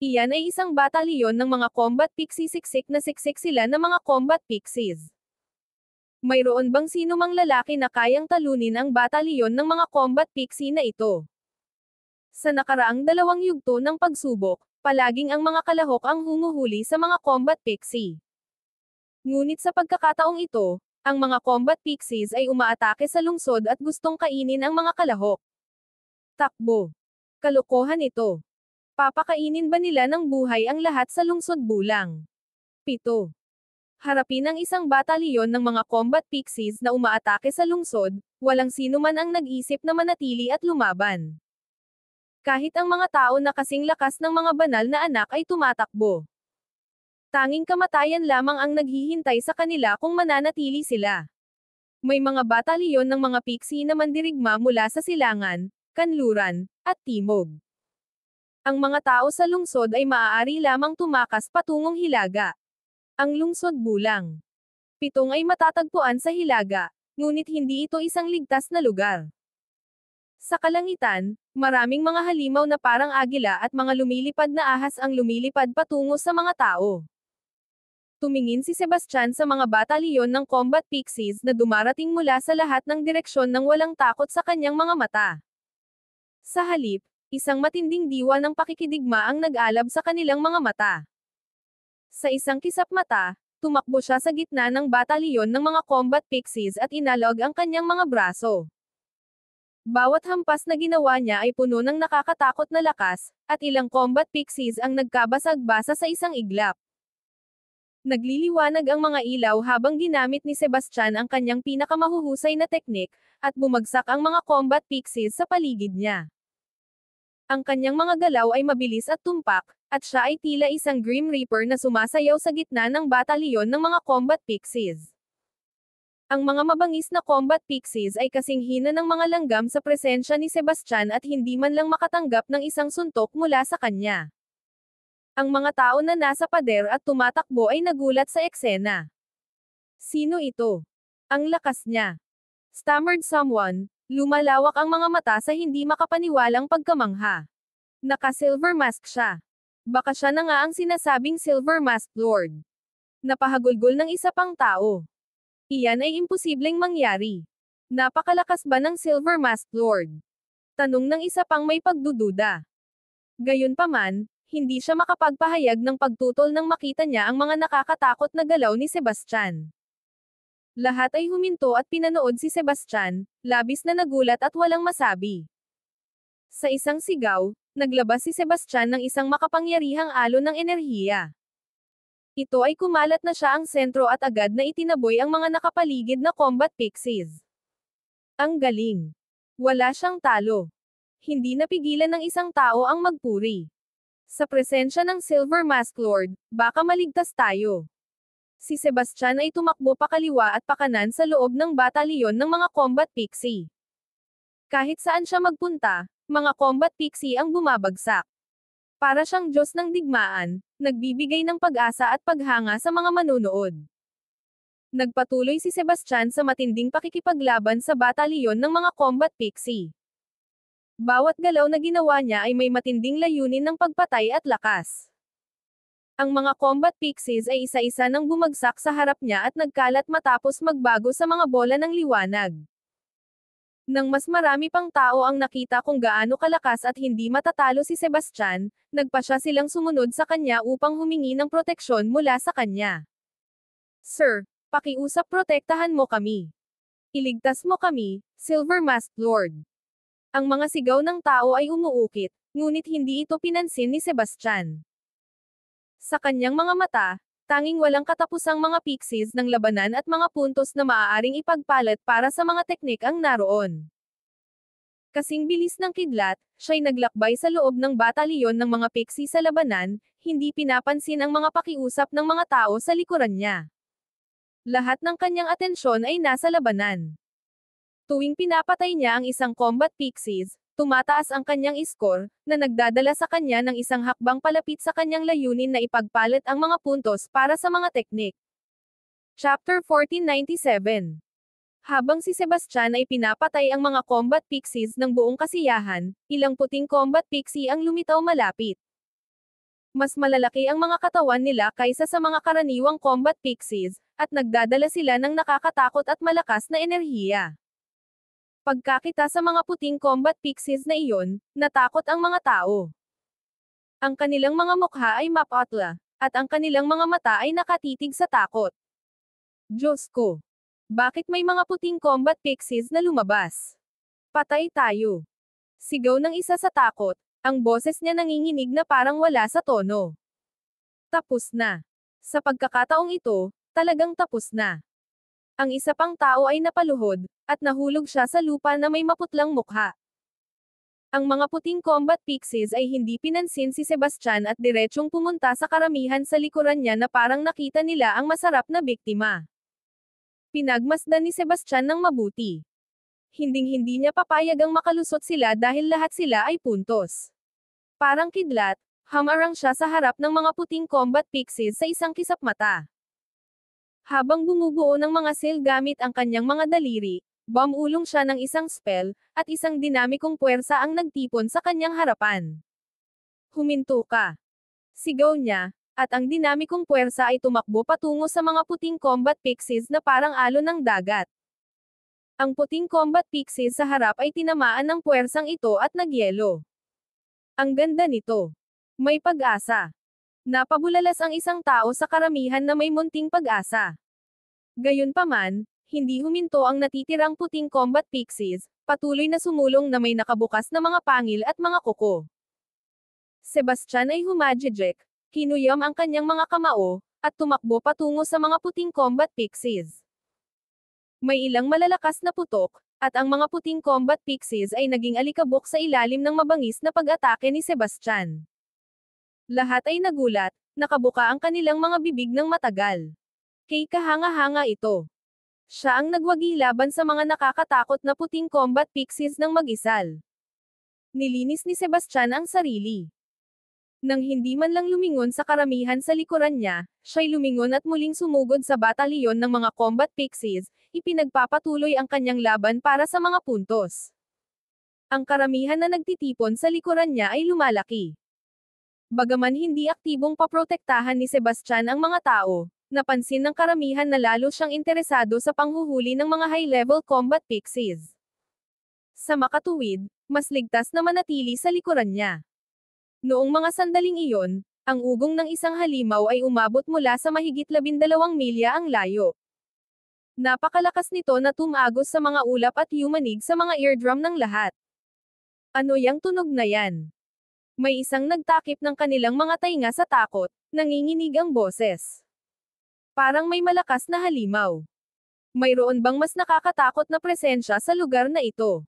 Iyan ay isang batalyon ng mga combat pixie siksik na siksik sila na mga combat pixies. Mayroon bang sino mang lalaki na kayang talunin ang batalyon ng mga combat pixie na ito? Sa nakaraang 2 yugto ng pagsubok, palaging ang mga kalahok ang humuhuli sa mga combat pixie. Ngunit sa pagkakataong ito, ang mga combat pixies ay umaatake sa lungsod at gustong kainin ang mga kalahok. Takbo. Kalokohan ito. Papakainin ba nila ng buhay ang lahat sa lungsod bulang? 7. Harapin ang isang batalyon ng mga combat pixies na umaatake sa lungsod, walang sino man ang nag-isip na manatili at lumaban. Kahit ang mga tao na kasing lakas ng mga banal na anak ay tumatakbo. Tanging kamatayan lamang ang naghihintay sa kanila kung mananatili sila. May mga batalyon ng mga pixie na mandirigma mula sa silangan, kanluran, at timog. Ang mga tao sa lungsod ay maaari lamang tumakas patungong Hilaga. Ang lungsod bulang. 7 ay matatagpuan sa Hilaga, ngunit hindi ito isang ligtas na lugar. Sa kalangitan, maraming mga halimaw na parang agila at mga lumilipad na ahas ang lumilipad patungo sa mga tao. Tumingin si Sebastian sa mga batalyon ng Combat Pixies na dumarating mula sa lahat ng direksyon ng walang takot sa kanyang mga mata. Sa halip, isang matinding diwa ng pakikidigma ang nag-alab sa kanilang mga mata. Sa isang kisap mata, tumakbo siya sa gitna ng batalyon ng mga Combat Pixies at inalog ang kanyang mga braso. Bawat hampas na ginawa niya ay puno ng nakakatakot na lakas, at ilang Combat Pixies ang nagkabasag-basa sa isang iglap. Nagliliwanag ang mga ilaw habang ginamit ni Sebastian ang kanyang pinakamahuhusay na teknik, at bumagsak ang mga Combat Pixies sa paligid niya. Ang kanyang mga galaw ay mabilis at tumpak, at siya ay tila isang Grim Reaper na sumasayaw sa gitna ng batalyon ng mga Combat Pixies. Ang mga mabangis na Combat Pixies ay kasing hina ng mga langgam sa presensya ni Sebastian at hindi man lang makatanggap ng isang suntok mula sa kanya. Ang mga tao na nasa pader at tumatakbo ay nagulat sa eksena. Sino ito? Ang lakas niya. Stammered someone, lumalawak ang mga mata sa hindi makapaniwalang pagkamangha. Naka-silver mask siya. Baka siya na nga ang sinasabing Silver Masked Lord. Napahagulgol ng isa pang tao. Iyan ay imposibleng mangyari. Napakalakas ba ng Silver Masked Lord? Tanong ng isa pang may pagdududa. Gayunpaman, hindi siya makapagpahayag ng pagtutol nang makita niya ang mga nakakatakot na galaw ni Sebastian. Lahat ay huminto at pinanood si Sebastian, labis na nagulat at walang masabi. Sa isang sigaw, naglabas si Sebastian ng isang makapangyarihang alon ng enerhiya. Ito ay kumalat na siya ang sentro at agad na itinaboy ang mga nakapaligid na Combat Pixies. Ang galing. Wala siyang talo. Hindi napigilan ng isang tao ang magpuri. Sa presensya ng Silver Masked Lord, baka maligtas tayo. Si Sebastian ay tumakbo pakaliwa at pakanan sa loob ng batalyon ng mga Combat Pixie. Kahit saan siya magpunta, mga Combat Pixie ang bumabagsak. Para siyang Diyos ng digmaan, nagbibigay ng pag-asa at paghanga sa mga manunood. Nagpatuloy si Sebastian sa matinding pakikipaglaban sa batalyon ng mga Combat Pixie. Bawat galaw na ginawa niya ay may matinding layunin ng pagpatay at lakas. Ang mga Combat Pixies ay isa-isa nang bumagsak sa harap niya at nagkalat matapos magbago sa mga bola ng liwanag. Nang mas marami pang tao ang nakita kung gaano kalakas at hindi matatalo si Sebastian, nagpasya silang sumunod sa kanya upang humingi ng proteksyon mula sa kanya. Sir, pakiusap protektahan mo kami. Iligtas mo kami, Silver Masked Lord. Ang mga sigaw ng tao ay umuukit, ngunit hindi ito pinansin ni Sebastian. Sa kanyang mga mata, tanging walang katapusang mga pixies ng labanan at mga puntos na maaaring ipagpalit para sa mga teknik ang naroon. Kasing bilis ng kidlat, siya'y naglakbay sa loob ng batalyon ng mga pixie sa labanan, hindi pinapansin ang mga pakiusap ng mga tao sa likuran niya. Lahat ng kanyang atensyon ay nasa labanan. Tuwing pinapatay niya ang isang Combat Pixies, tumataas ang kanyang score, na nagdadala sa kanya ng isang hakbang palapit sa kanyang layunin na ipagpalit ang mga puntos para sa mga teknik. Chapter 1497. Habang si Sebastian ay pinapatay ang mga Combat Pixies ng buong kasiyahan, ilang puting Combat Pixie ang lumitaw malapit. Mas malalaki ang mga katawan nila kaysa sa mga karaniwang Combat Pixies, at nagdadala sila ng nakakatakot at malakas na enerhiya. Pagkakita sa mga puting Combat Pixies na iyon, natakot ang mga tao. Ang kanilang mga mukha ay mapatla, at ang kanilang mga mata ay nakatitig sa takot. Diyos ko! Bakit may mga puting Combat Pixies na lumabas? Patay tayo! Sigaw ng isa sa takot, ang boses niya nanginginig na parang wala sa tono. Tapos na. Sa pagkakataong ito, talagang tapos na. Ang isa pang tao ay napaluhod, at nahulog siya sa lupa na may maputlang mukha. Ang mga puting Combat Pixies ay hindi pinansin si Sebastian at diretsyong pumunta sa karamihan sa likuran niya na parang nakita nila ang masarap na biktima. Pinagmasdan ni Sebastian ng mabuti. Hinding-hindi niya papayag ang makalusot sila dahil lahat sila ay puntos. Parang kidlat, hamarang siya sa harap ng mga puting Combat Pixies sa isang kisap mata. Habang bumubuo ng mga sil gamit ang kanyang mga daliri, Bumulong siya ng isang spell, at isang dinamikong puwersa ang nagtipon sa kanyang harapan. Huminto ka! Sigaw niya, at ang dinamikong puwersa ay tumakbo patungo sa mga puting combat pixies na parang alon ng dagat. Ang puting combat pixies sa harap ay tinamaan ng puwersang ito at nagyelo. Ang ganda nito. May pag-asa. Napabulalas ang isang tao sa karamihan na may munting pag-asa. Gayunpaman, hindi huminto ang natitirang puting combat pixies, patuloy na sumulong na may nakabukas na mga pangil at mga kuko. Sebastian ay humajijek, kinuyam ang kanyang mga kamao, at tumakbo patungo sa mga puting combat pixies. May ilang malalakas na putok, at ang mga puting combat pixies ay naging alikabok sa ilalim ng mabangis na pag-atake ni Sebastian. Lahat ay nagulat, nakabuka ang kanilang mga bibig ng matagal. Kay kahanga-hanga ito. Siya ang nagwagi laban sa mga nakakatakot na puting combat pixies ng mag-isal. Nilinis ni Sebastian ang sarili. Nang hindi man lang lumingon sa karamihan sa likuran niya, siya'y lumingon at muling sumugod sa batalyon ng mga combat pixies, ipinagpapatuloy ang kanyang laban para sa mga puntos. Ang karamihan na nagtitipon sa likuran niya ay lumalaki. Bagaman hindi aktibong paprotektahan ni Sebastian ang mga tao, napansin ng karamihan na lalo siyang interesado sa panghuhuli ng mga high-level combat pixies. Sa makatuwid, mas ligtas na manatili sa likuran niya. Noong mga sandaling iyon, ang ugong ng isang halimaw ay umabot mula sa mahigit 12 milya ang layo. Napakalakas nito na tumagos sa mga ulap at yumanig sa mga eardrum ng lahat. Ano yang tunog na yan? May isang nagtakip ng kanilang mga tainga sa takot, nanginginig ang boses. Parang may malakas na halimaw. Mayroon bang mas nakakatakot na presensya sa lugar na ito?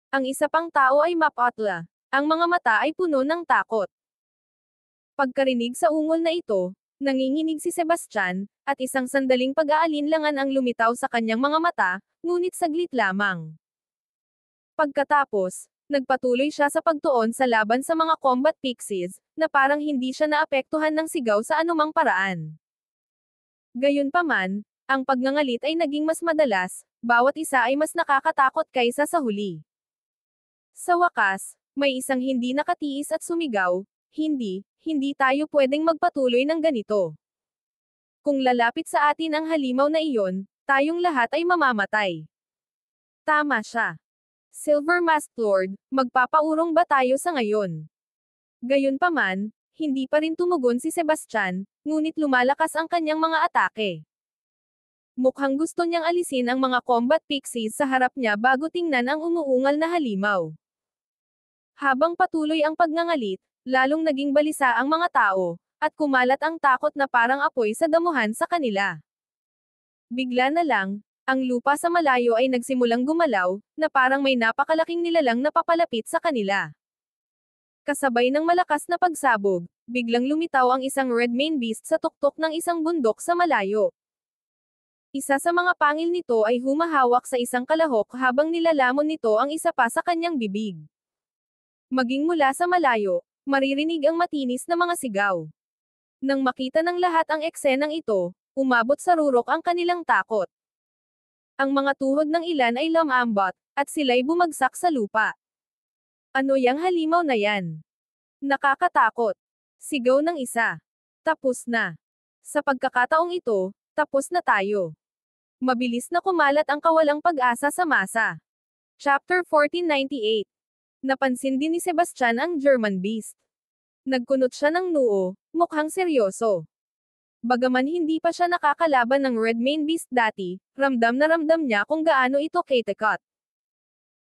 Ang isa pang tao ay Mapatla. Ang mga mata ay puno ng takot. Pagkarinig sa ungol na ito, nanginginig si Sebastian, at isang sandaling pag-aalinlangan ang lumitaw sa kanyang mga mata, ngunit saglit lamang. Pagkatapos, nagpatuloy siya sa pagtuon sa laban sa mga combat pixies, na parang hindi siya naapektuhan ng sigaw sa anumang paraan. Gayunpaman, ang pagngangalit ay naging mas madalas, bawat isa ay mas nakakatakot kaysa sa huli. Sa wakas, may isang hindi nakatiis at sumigaw, hindi tayo pwedeng magpatuloy ng ganito. Kung lalapit sa atin ang halimaw na iyon, tayong lahat ay mamamatay. Tama siya. Silver Masked Lord, magpapaurong ba tayo sa ngayon? Gayunpaman, hindi pa rin tumugon si Sebastian, ngunit lumalakas ang kanyang mga atake. Mukhang gusto niyang alisin ang mga combat pixies sa harap niya bago tingnan ang umuungal na halimaw. Habang patuloy ang pagngangalit, lalong naging balisa ang mga tao, at kumalat ang takot na parang apoy sa damuhan sa kanila. Bigla na lang, ang lupa sa malayo ay nagsimulang gumalaw, na parang may napakalaking nilalang na papalapit sa kanila. Kasabay ng malakas na pagsabog, biglang lumitaw ang isang red mane beast sa tuktok ng isang bundok sa malayo. Isa sa mga pangil nito ay humahawak sa isang kalahok habang nilalamon nito ang isa pa sa kanyang bibig. Maging mula sa malayo, maririnig ang matinis na mga sigaw. Nang makita ng lahat ang eksenang ito, umabot sa rurok ang kanilang takot. Ang mga tuhod ng ilan ay lumambot, at sila'y bumagsak sa lupa. Ano yang halimaw na yan? Nakakatakot. Sigaw ng isa. Tapos na. Sa pagkakataong ito, tapos na tayo. Mabilis na kumalat ang kawalang pag-asa sa masa. Chapter 1498. Napansin din ni Sebastian ang German Beast. Nagkunot siya ng noo, mukhang seryoso. Bagaman hindi pa siya nakakalaban ng Red Mane Beast dati, ramdam na ramdam niya kung gaano ito katakot.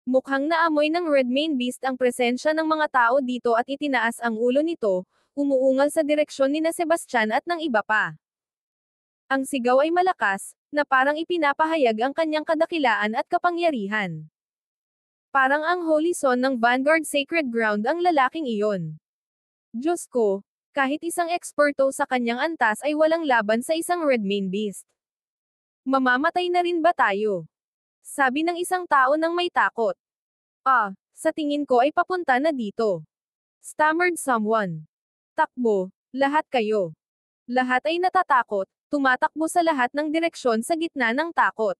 Mukhang naamoy ng Red Mane Beast ang presensya ng mga tao dito at itinaas ang ulo nito, umuungal sa direksyon ni na Sebastian at ng iba pa. Ang sigaw ay malakas, na parang ipinapahayag ang kanyang kadakilaan at kapangyarihan. Parang ang Holy Son ng Vanguard Sacred Ground ang lalaking iyon. Diyos ko, kahit isang eksperto sa kanyang antas ay walang laban sa isang Red Mane Beast. Mamamatay na rin ba tayo? Sabi ng isang tao nang may takot. Sa tingin ko ay papunta na dito. Stammered someone. Takbo, lahat kayo. Lahat ay natatakot, tumatakbo sa lahat ng direksyon sa gitna ng takot.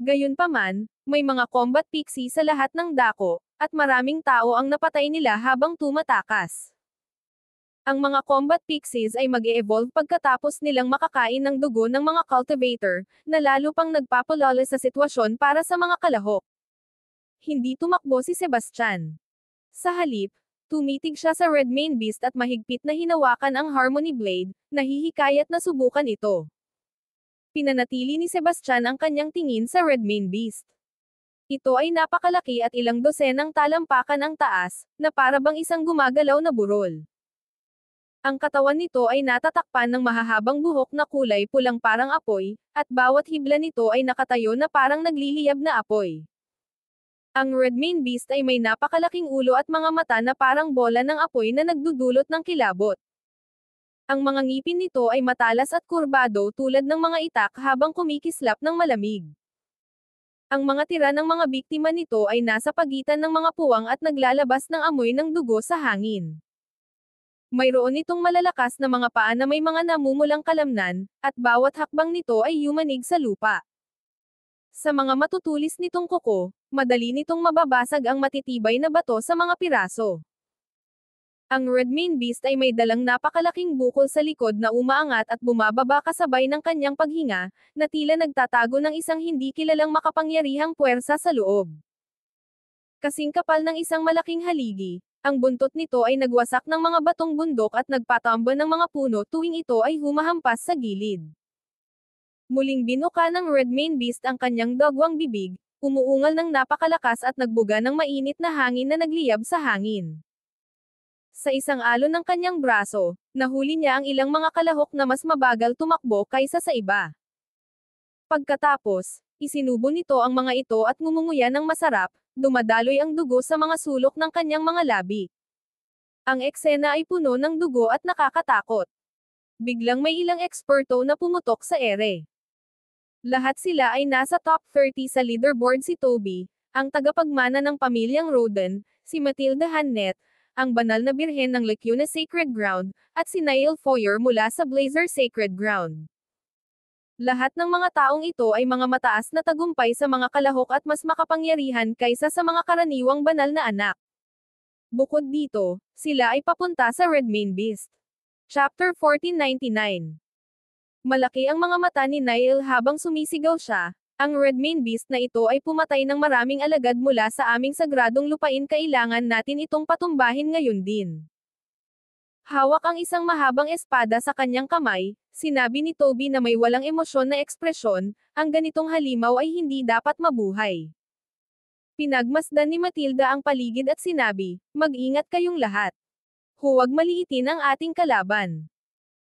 Gayunpaman, may mga combat pixie sa lahat ng dako, at maraming tao ang napatay nila habang tumatakas. Ang mga combat pixies ay mag-e-evolve pagkatapos nilang makakain ng dugo ng mga cultivator, na lalo pang nagpapalala sa sitwasyon para sa mga kalahok. Hindi tumakbo si Sebastian. Sa halip, tumitig siya sa Red Mane Beast at mahigpit na hinawakan ang Harmony Blade, nahihikayat na subukan ito. Pinanatili ni Sebastian ang kanyang tingin sa Red Mane Beast. Ito ay napakalaki at ilang dosenang talampakan ang taas, na para bang isang gumagalaw na burol. Ang katawan nito ay natatakpan ng mahahabang buhok na kulay pulang parang apoy, at bawat hibla nito ay nakatayo na parang nagliliyab na apoy. Ang Red Mane Beast ay may napakalaking ulo at mga mata na parang bola ng apoy na nagdudulot ng kilabot. Ang mga ngipin nito ay matalas at kurbado tulad ng mga itak habang kumikislap ng malamig. Ang mga tira ng mga biktima nito ay nasa pagitan ng mga puwang at naglalabas ng amoy ng dugo sa hangin. Mayroon itong malalakas na mga paa na may mga namumulang kalamnan, at bawat hakbang nito ay yumanig sa lupa. Sa mga matutulis nitong kuko, madali nitong mababasag ang matitibay na bato sa mga piraso. Ang Red Mane Beast ay may dalang napakalaking bukol sa likod na umaangat at bumababa kasabay ng kanyang paghinga, na tila nagtatago ng isang hindi kilalang makapangyarihang puwersa sa loob. Kasing kapal ng isang malaking haligi, ang buntot nito ay nagwasak ng mga batong bundok at nagpatamba ng mga puno tuwing ito ay humahampas sa gilid. Muling binuka ng Red Mane Beast ang kanyang dagwang bibig, umuungal ng napakalakas at nagbuga ng mainit na hangin na nagliyab sa hangin. Sa isang alon ng kanyang braso, nahuli niya ang ilang mga kalahok na mas mabagal tumakbo kaysa sa iba. Pagkatapos, isinubo nito ang mga ito at ngumunguya ng masarap, dumadaloy ang dugo sa mga sulok ng kanyang mga labi. Ang eksena ay puno ng dugo at nakakatakot. Biglang may ilang eksperto na pumutok sa ere. Lahat sila ay nasa top 30 sa leaderboard. Si Toby, ang tagapagmana ng pamilyang Roden, si Matilda Hannet, ang banal na birhen ng Lacuna Sacred Ground, at si Niall Foyer mula sa Blazer Sacred Ground. Lahat ng mga taong ito ay mga mataas na tagumpay sa mga kalahok at mas makapangyarihan kaysa sa mga karaniwang banal na anak. Bukod dito, sila ay papunta sa Red Mane Beast. Chapter 1499. Malaki ang mga mata ni Niall habang sumisigaw siya. Ang Red Mane Beast na ito ay pumatay ng maraming alagad mula sa aming sagradong lupain, kailangan natin itong patumbahin ngayon din. Hawak ang isang mahabang espada sa kanyang kamay, sinabi ni Toby na may walang emosyon na ekspresyon, ang ganitong halimaw ay hindi dapat mabuhay. Pinagmasdan ni Matilda ang paligid at sinabi, mag-ingat kayong lahat. Huwag maliitin ang ating kalaban.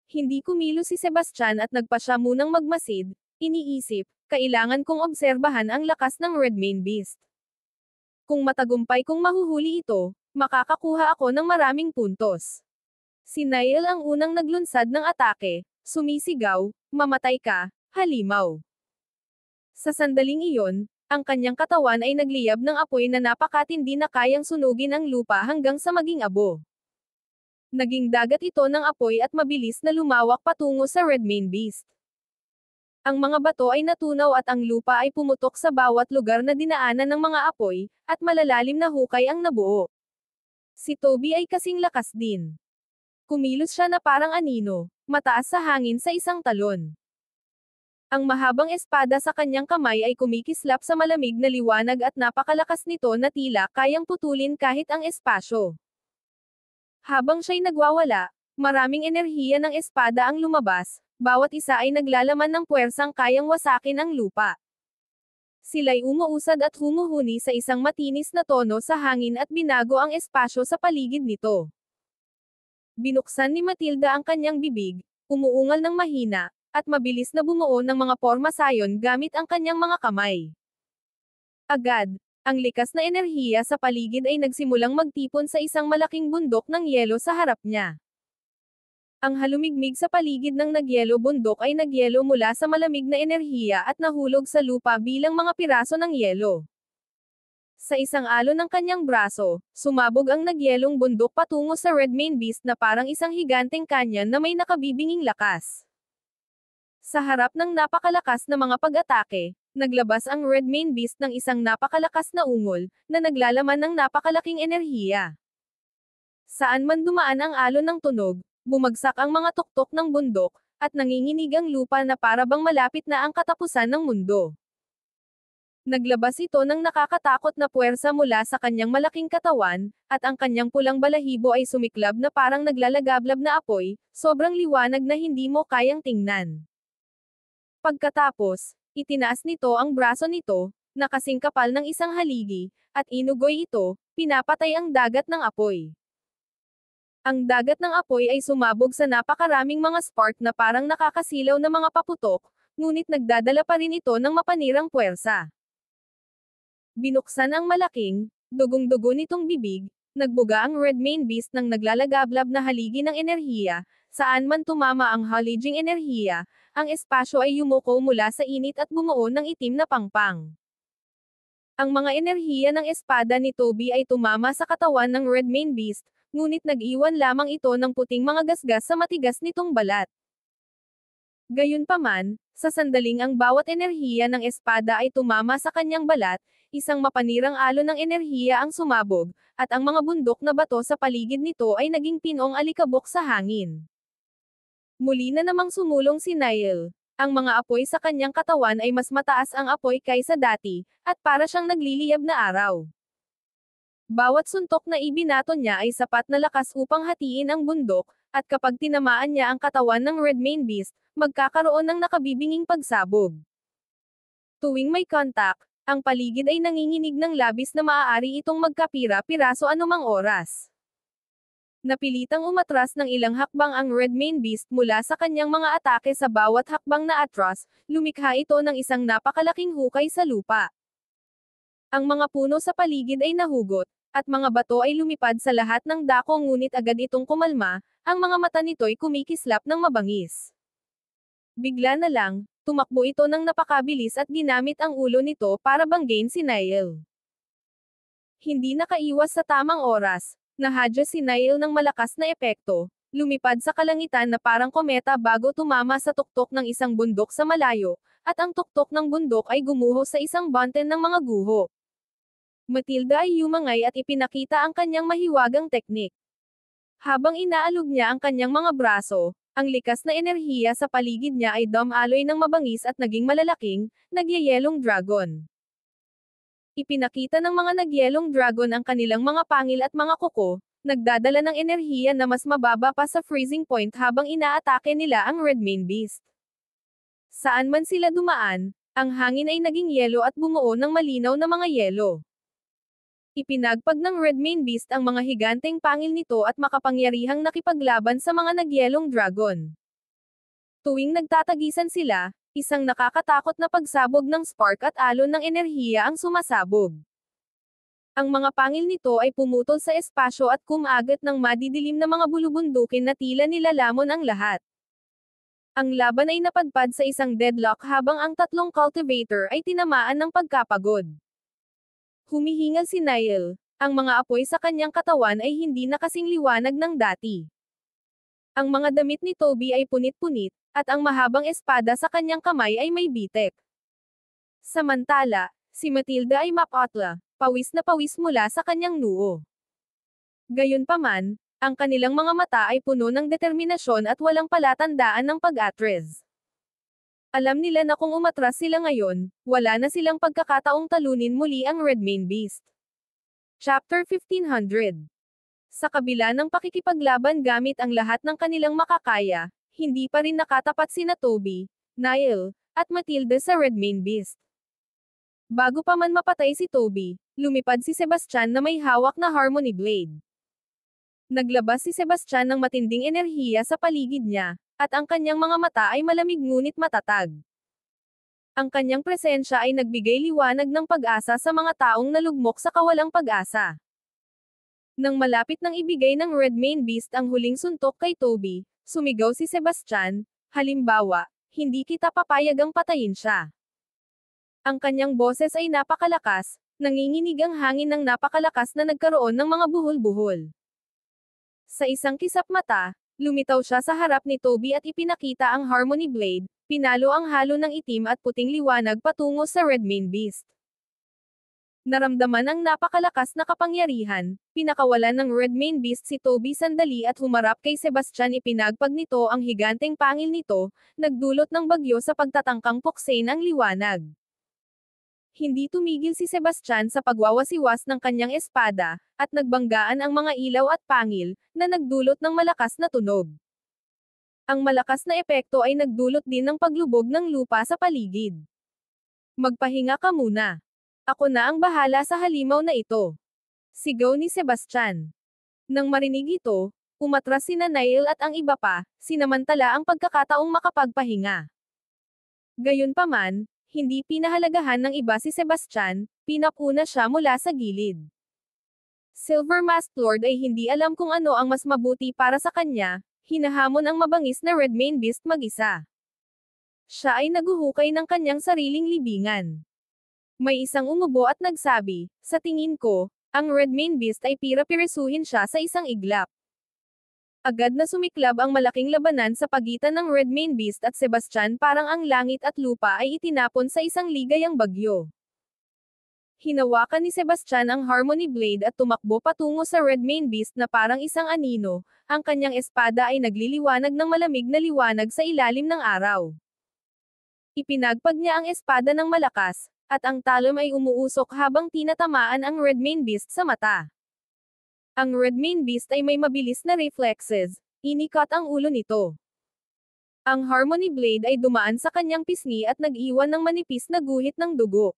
Hindi kumilos si Sebastian at nagpa siya munang magmasid, iniisip, kailangan kong obserbahan ang lakas ng Red Mane Beast. Kung matagumpay kong mahuhuli ito, makakakuha ako ng maraming puntos. Si Niall ang unang naglunsad ng atake, sumisigaw, mamatay ka, halimaw. Sa sandaling iyon, ang kanyang katawan ay nagliyab ng apoy na napakatindi na kayang sunugin ang lupa hanggang sa maging abo. Naging dagat ito ng apoy at mabilis na lumawak patungo sa Red Mane Beast. Ang mga bato ay natunaw at ang lupa ay pumutok sa bawat lugar na dinaanan ng mga apoy, at malalalim na hukay ang nabuo. Si Toby ay kasing lakas din. Kumilos siya na parang anino, mataas sa hangin sa isang talon. Ang mahabang espada sa kanyang kamay ay kumikislap sa malamig na liwanag at napakalakas nito na tila kayang putulin kahit ang espasyo. Habang siya'y nagwawala, maraming enerhiya ng espada ang lumabas, bawat isa ay naglalaman ng puwersang kayang wasakin ang lupa. Sila'y umuusad at humuhuni sa isang matinis na tono sa hangin at binago ang espasyo sa paligid nito. Binuksan ni Matilda ang kanyang bibig, umuungal ng mahina, at mabilis na bumuo ng mga porma sayon gamit ang kanyang mga kamay. Agad, ang likas na enerhiya sa paligid ay nagsimulang magtipon sa isang malaking bundok ng yelo sa harap niya. Ang halumigmig sa paligid ng nagyelo bundok ay nagyelo mula sa malamig na enerhiya at nahulog sa lupa bilang mga piraso ng yelo. Sa isang alon ng kanyang braso, sumabog ang nagyelong bundok patungo sa Red Mane Beast na parang isang higanteng kanyan na may nakabibinging lakas. Sa harap ng napakalakas na mga pag-atake, naglabas ang Red Mane Beast ng isang napakalakas na ungol, na naglalaman ng napakalaking enerhiya. Saan man dumaan ang alon ng tunog, bumagsak ang mga tuktok ng bundok, at nanginginig ang lupa na para bang malapit na ang katapusan ng mundo. Naglabas ito ng nakakatakot na puwersa mula sa kanyang malaking katawan, at ang kanyang pulang balahibo ay sumiklab na parang naglalagablab na apoy, sobrang liwanag na hindi mo kayang tingnan. Pagkatapos, itinaas nito ang braso nito, na kasing kapal ng isang haligi, at inugoy ito, pinapatay ang dagat ng apoy. Ang dagat ng apoy ay sumabog sa napakaraming mga spark na parang nakakasilaw na mga paputok, ngunit nagdadala pa rin ito ng mapanirang puwersa. Binuksan ang malaking, dugong-dugo nitong bibig, nagbuga ang Red Mane Beast ng naglalagablab na haligi ng enerhiya, saan man tumama ang haliging enerhiya, ang espasyo ay yumuko mula sa init at bumuo ng itim na pangpang. Ang mga enerhiya ng espada ni Toby ay tumama sa katawan ng Red Mane Beast, ngunit nag-iwan lamang ito ng puting mga gasgas sa matigas nitong balat. Gayunpaman, sa sandaling ang bawat enerhiya ng espada ay tumama sa kanyang balat, isang mapanirang alon ng enerhiya ang sumabog, at ang mga bundok na bato sa paligid nito ay naging pinong alikabok sa hangin. Muli na namang sumulong si Niall. Ang mga apoy sa kanyang katawan ay mas mataas ang apoy kaysa dati, at para siyang nagliliyab na araw. Bawat suntok na ibinato niya ay sapat na lakas upang hatiin ang bundok, at kapag tinamaan niya ang katawan ng Red Mane Beast, magkakaroon ng nakabibinging pagsabog. Tuwing may contact, ang paligid ay nanginginig ng labis na maaari itong magkapira-piraso anumang oras. Napilitang umatras ng ilang hakbang ang Red Mane Beast mula sa kanyang mga atake sa bawat hakbang na atras, lumikha ito ng isang napakalaking hukay sa lupa. Ang mga puno sa paligid ay nahugot, at mga bato ay lumipad sa lahat ng dako ngunit agad itong kumalma, ang mga mata nito'y kumikislap ng mabangis. Bigla na lang, tumakbo ito ng napakabilis at ginamit ang ulo nito para banggain si Niall. Hindi nakaiwas sa tamang oras, nahadya si Niall ng malakas na epekto, lumipad sa kalangitan na parang kometa bago tumama sa tuktok ng isang bundok sa malayo, at ang tuktok ng bundok ay gumuho sa isang bunten ng mga guho. Matilda ay yumangay at ipinakita ang kanyang mahiwagang teknik. Habang inaalog niya ang kanyang mga braso, ang likas na enerhiya sa paligid niya ay dumaloy ng mabangis at naging malalaking, nagyayelong dragon. Ipinakita ng mga nagyelong dragon ang kanilang mga pangil at mga kuko, nagdadala ng enerhiya na mas mababa pa sa freezing point habang inaatake nila ang Red Mane Beast. Saan man sila dumaan, ang hangin ay naging yelo at bumuo ng malinaw na mga yelo. Ipinagpag ng Red Mane Beast ang mga higanteng pangil nito at makapangyarihang nakipaglaban sa mga nagyelong dragon. Tuwing nagtatagisan sila, isang nakakatakot na pagsabog ng spark at alon ng enerhiya ang sumasabog. Ang mga pangil nito ay pumutol sa espasyo at kumagat ng madidilim na mga bulubundukin na tila nilalamon ang lahat. Ang laban ay napadpad sa isang deadlock habang ang tatlong cultivator ay tinamaan ng pagkapagod. Humihingal si Niall. Ang mga apoy sa kanyang katawan ay hindi na kasing liwanag ng dati. Ang mga damit ni Toby ay punit-punit, at ang mahabang espada sa kanyang kamay ay may bitek. Samantala, si Matilda ay mapatla, pawis na pawis mula sa kanyang noo. Gayunpaman, ang kanilang mga mata ay puno ng determinasyon at walang palatandaan ng pag-atres. Alam nila na kung umatras sila ngayon, wala na silang pagkakataong talunin muli ang Red Mane Beast. Chapter 1500. Sa kabila ng pakikipaglaban gamit ang lahat ng kanilang makakaya, hindi pa rin nakatapat sina Toby, Niall, at Matilda sa Red Mane Beast. Bago pa man mapatay si Toby, lumipad si Sebastian na may hawak na Harmony Blade. Naglabas si Sebastian ng matinding enerhiya sa paligid niya, at ang kanyang mga mata ay malamig ngunit matatag. Ang kanyang presensya ay nagbigay liwanag ng pag-asa sa mga taong nalugmok sa kawalang pag-asa. Nang malapit nang ibigay ng Red Mane Beast ang huling suntok kay Toby, sumigaw si Sebastian, halimbawa, hindi kita papayagang patayin siya. Ang kanyang boses ay napakalakas, nanginginig ang hangin ng napakalakas na nagkaroon ng mga buhol-buhol. Sa isang kisap mata, lumitaw siya sa harap ni Toby at ipinakita ang Harmony Blade, pinalo ang halo ng itim at puting liwanag patungo sa Redmane Beast. Naramdaman ang napakalakas na kapangyarihan, pinakawalan ng Redmane Beast si Toby sandali at humarap kay Sebastian. Ipinagpag nito ang higanteng pangil nito, nagdulot ng bagyo sa pagtatangkang puksain ang liwanag. Hindi tumigil si Sebastian sa pagwawasiwas ng kanyang espada, at nagbanggaan ang mga ilaw at pangil, na nagdulot ng malakas na tunog. Ang malakas na epekto ay nagdulot din ng paglubog ng lupa sa paligid. Magpahinga ka muna. Ako na ang bahala sa halimaw na ito. Sigaw ni Sebastian. Nang marinig ito, umatras sina Nail at ang iba pa, sinamantala ang pagkakataong makapagpahinga. Gayunpaman, hindi pinahalagahan ng iba si Sebastian, pinapuna siya mula sa gilid. Silver Masked Lord ay hindi alam kung ano ang mas mabuti para sa kanya, hinahamon ang mabangis na Redmane Beast mag-isa. Siya ay naguhukay ng kanyang sariling libingan. May isang umubo at nagsabi, sa tingin ko, ang Redmane Beast ay pira-pirisuhin siya sa isang iglap. Agad na sumiklab ang malaking labanan sa pagitan ng Redmane Beast at Sebastian, parang ang langit at lupa ay itinapon sa isang ligayang bagyo. Hinawakan ni Sebastian ang Harmony Blade at tumakbo patungo sa Redmane Beast na parang isang anino, ang kanyang espada ay nagliliwanag ng malamig na liwanag sa ilalim ng araw. Ipinagpag niya ang espada ng malakas, at ang talon ay umuusok habang tinatamaan ang Redmane Beast sa mata. Ang Redmane Beast ay may mabilis na reflexes, inikat ang ulo nito. Ang Harmony Blade ay dumaan sa kanyang pisngi at nag-iwan ng manipis na guhit ng dugo.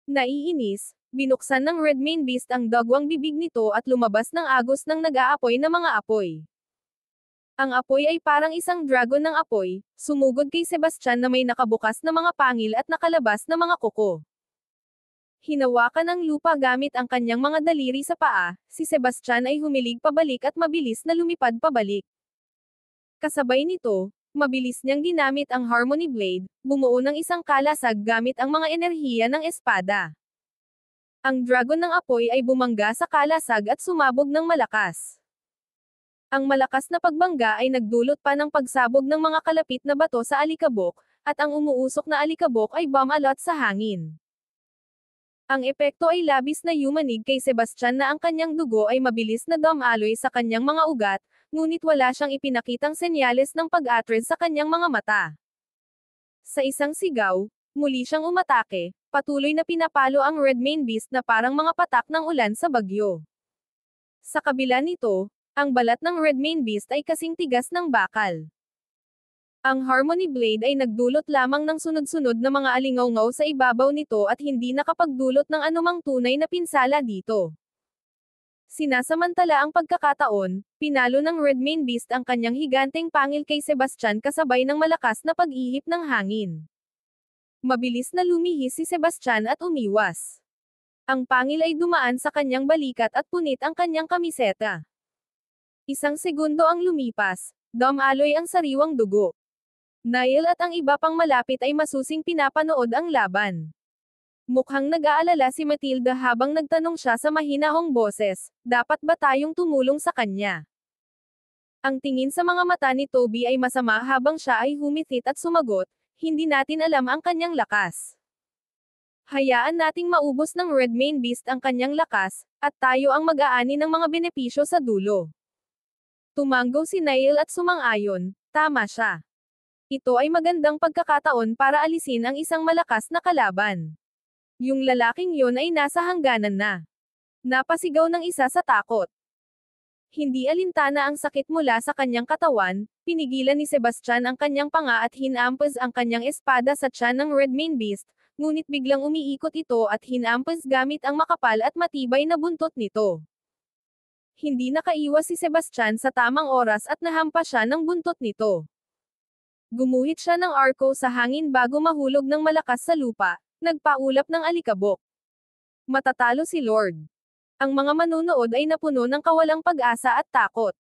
Naiinis, binuksan ng Redmane Beast ang dagwang bibig nito at lumabas ng agos ng nag-aapoy na mga apoy. Ang apoy ay parang isang dragon ng apoy, sumugod kay Sebastian na may nakabukas na mga pangil at nakalabas na mga kuko. Hinawakan ang lupa gamit ang kanyang mga daliri sa paa, si Sebastian ay humilig pabalik at mabilis na lumipad pabalik. Kasabay nito, mabilis niyang ginamit ang Harmony Blade, bumuo ng isang kalasag gamit ang mga enerhiya ng espada. Ang dragon ng apoy ay bumangga sa kalasag at sumabog ng malakas. Ang malakas na pagbangga ay nagdulot pa ng pagsabog ng mga kalapit na bato sa alikabok, at ang umuusok na alikabok ay bumalot sa hangin. Ang epekto ay labis na yumanig kay Sebastian na ang kanyang dugo ay mabilis na dumaloy sa kanyang mga ugat, ngunit wala siyang ipinakitang senyales ng pag-atras sa kanyang mga mata. Sa isang sigaw, muli siyang umatake, patuloy na pinapalo ang Redmane Beast na parang mga patak ng ulan sa bagyo. Sa kabila nito, ang balat ng Redmane Beast ay kasing tigas ng bakal. Ang Harmony Blade ay nagdulot lamang ng sunod-sunod na mga alingaw-ngaw sa ibabaw nito at hindi nakapagdulot ng anumang tunay na pinsala dito. Sinasamantala ang pagkakataon, pinalo ng Redmane Beast ang kanyang higanteng pangil kay Sebastian kasabay ng malakas na pag-ihip ng hangin. Mabilis na lumihis si Sebastian at umiwas. Ang pangil ay dumaan sa kanyang balikat at punit ang kanyang kamiseta. Isang segundo ang lumipas, dumaloy ang sariwang dugo. Nail at ang iba pang malapit ay masusing pinapanood ang laban. Mukhang nag-aalala si Matilda habang nagtanong siya sa mahinahong boses, dapat ba tayong tumulong sa kanya? Ang tingin sa mga mata ni Toby ay masama habang siya ay humitit at sumagot, hindi natin alam ang kanyang lakas. Hayaan nating maubos ng Redmane Beast ang kanyang lakas, at tayo ang mag-aani ng mga benepisyo sa dulo. Tumanggo si Nail at sumang-ayon, tama siya. Ito ay magandang pagkakataon para alisin ang isang malakas na kalaban. Yung lalaking yon ay nasa hangganan na. Napasigaw ng isa sa takot. Hindi alintana ang sakit mula sa kanyang katawan, pinigilan ni Sebastian ang kanyang panga at hinampas ang kanyang espada sa tiyan ng Redmane Beast, ngunit biglang umiikot ito at hinampas gamit ang makapal at matibay na buntot nito. Hindi nakaiwas si Sebastian sa tamang oras at nahampas siya ng buntot nito. Gumuhit siya ng arko sa hangin bago mahulog ng malakas sa lupa, nagpaulap ng alikabok. Matatalo si Lord. Ang mga manunood ay napuno ng kawalang pag-asa at takot.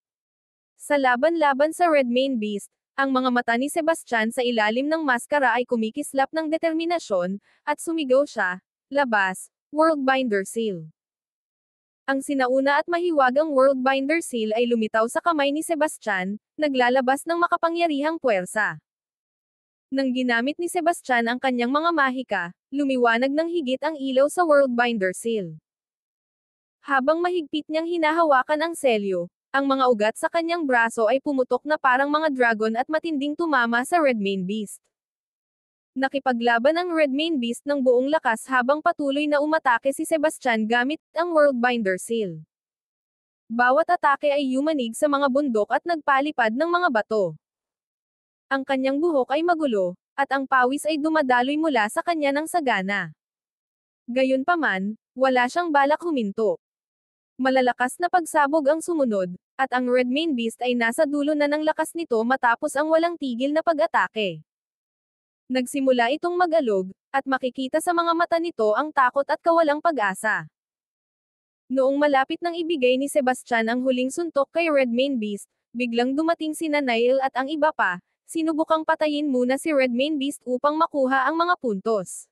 Sa laban-laban sa Redmane Beast, ang mga mata ni Sebastian sa ilalim ng maskara ay kumikislap ng determinasyon, at sumigaw siya, labas, Worldbinder Seal. Ang sinauna at mahiwagang Worldbinder Seal ay lumitaw sa kamay ni Sebastian, naglalabas ng makapangyarihang puwersa. Nang ginamit ni Sebastian ang kanyang mga mahika, lumiwanag ng higit ang ilaw sa Worldbinder seal. Habang mahigpit niyang hinahawakan ang selyo, ang mga ugat sa kanyang braso ay pumutok na parang mga dragon at matinding tumama sa Redmane Beast. Nakipaglaban ang Redmane Beast ng buong lakas habang patuloy na umatake si Sebastian gamit ang Worldbinder seal. Bawat atake ay yumanig sa mga bundok at nagpalipad ng mga bato. Ang kanyang buhok ay magulo, at ang pawis ay dumadaloy mula sa kanya ng sagana. Gayunpaman, wala siyang balak huminto. Malalakas na pagsabog ang sumunod, at ang Redmane Beast ay nasa dulo na ng lakas nito matapos ang walang tigil na pag-atake. Nagsimula itong mag-alog, at makikita sa mga mata nito ang takot at kawalang pag-asa. Noong malapit nang ibigay ni Sebastian ang huling suntok kay Redmane Beast, biglang dumating sina Nail at ang iba pa, sinubukang patayin muna si Redmane Beast upang makuha ang mga puntos.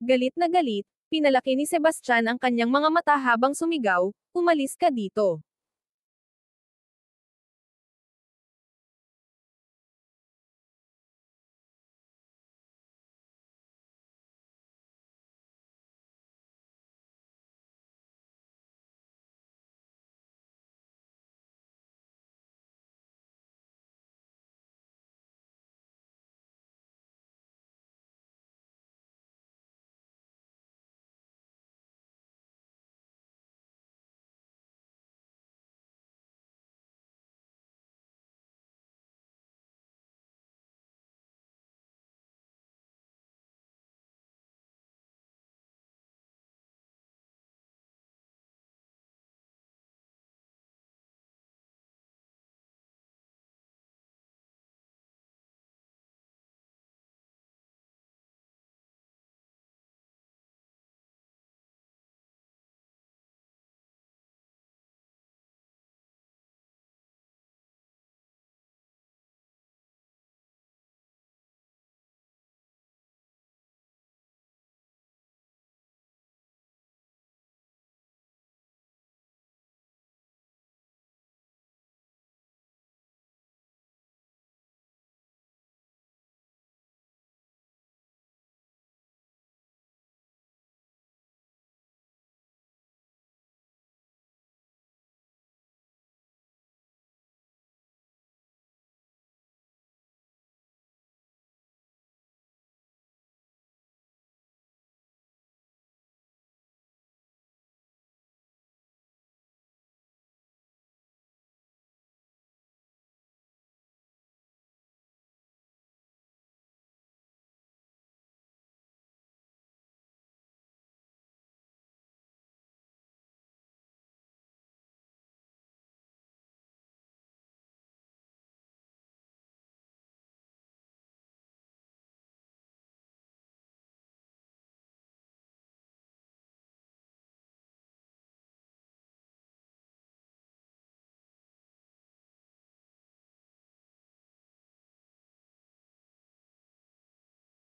Galit na galit, pinalaki ni Sebastian ang kanyang mga mata habang sumigaw, "Umalis ka dito.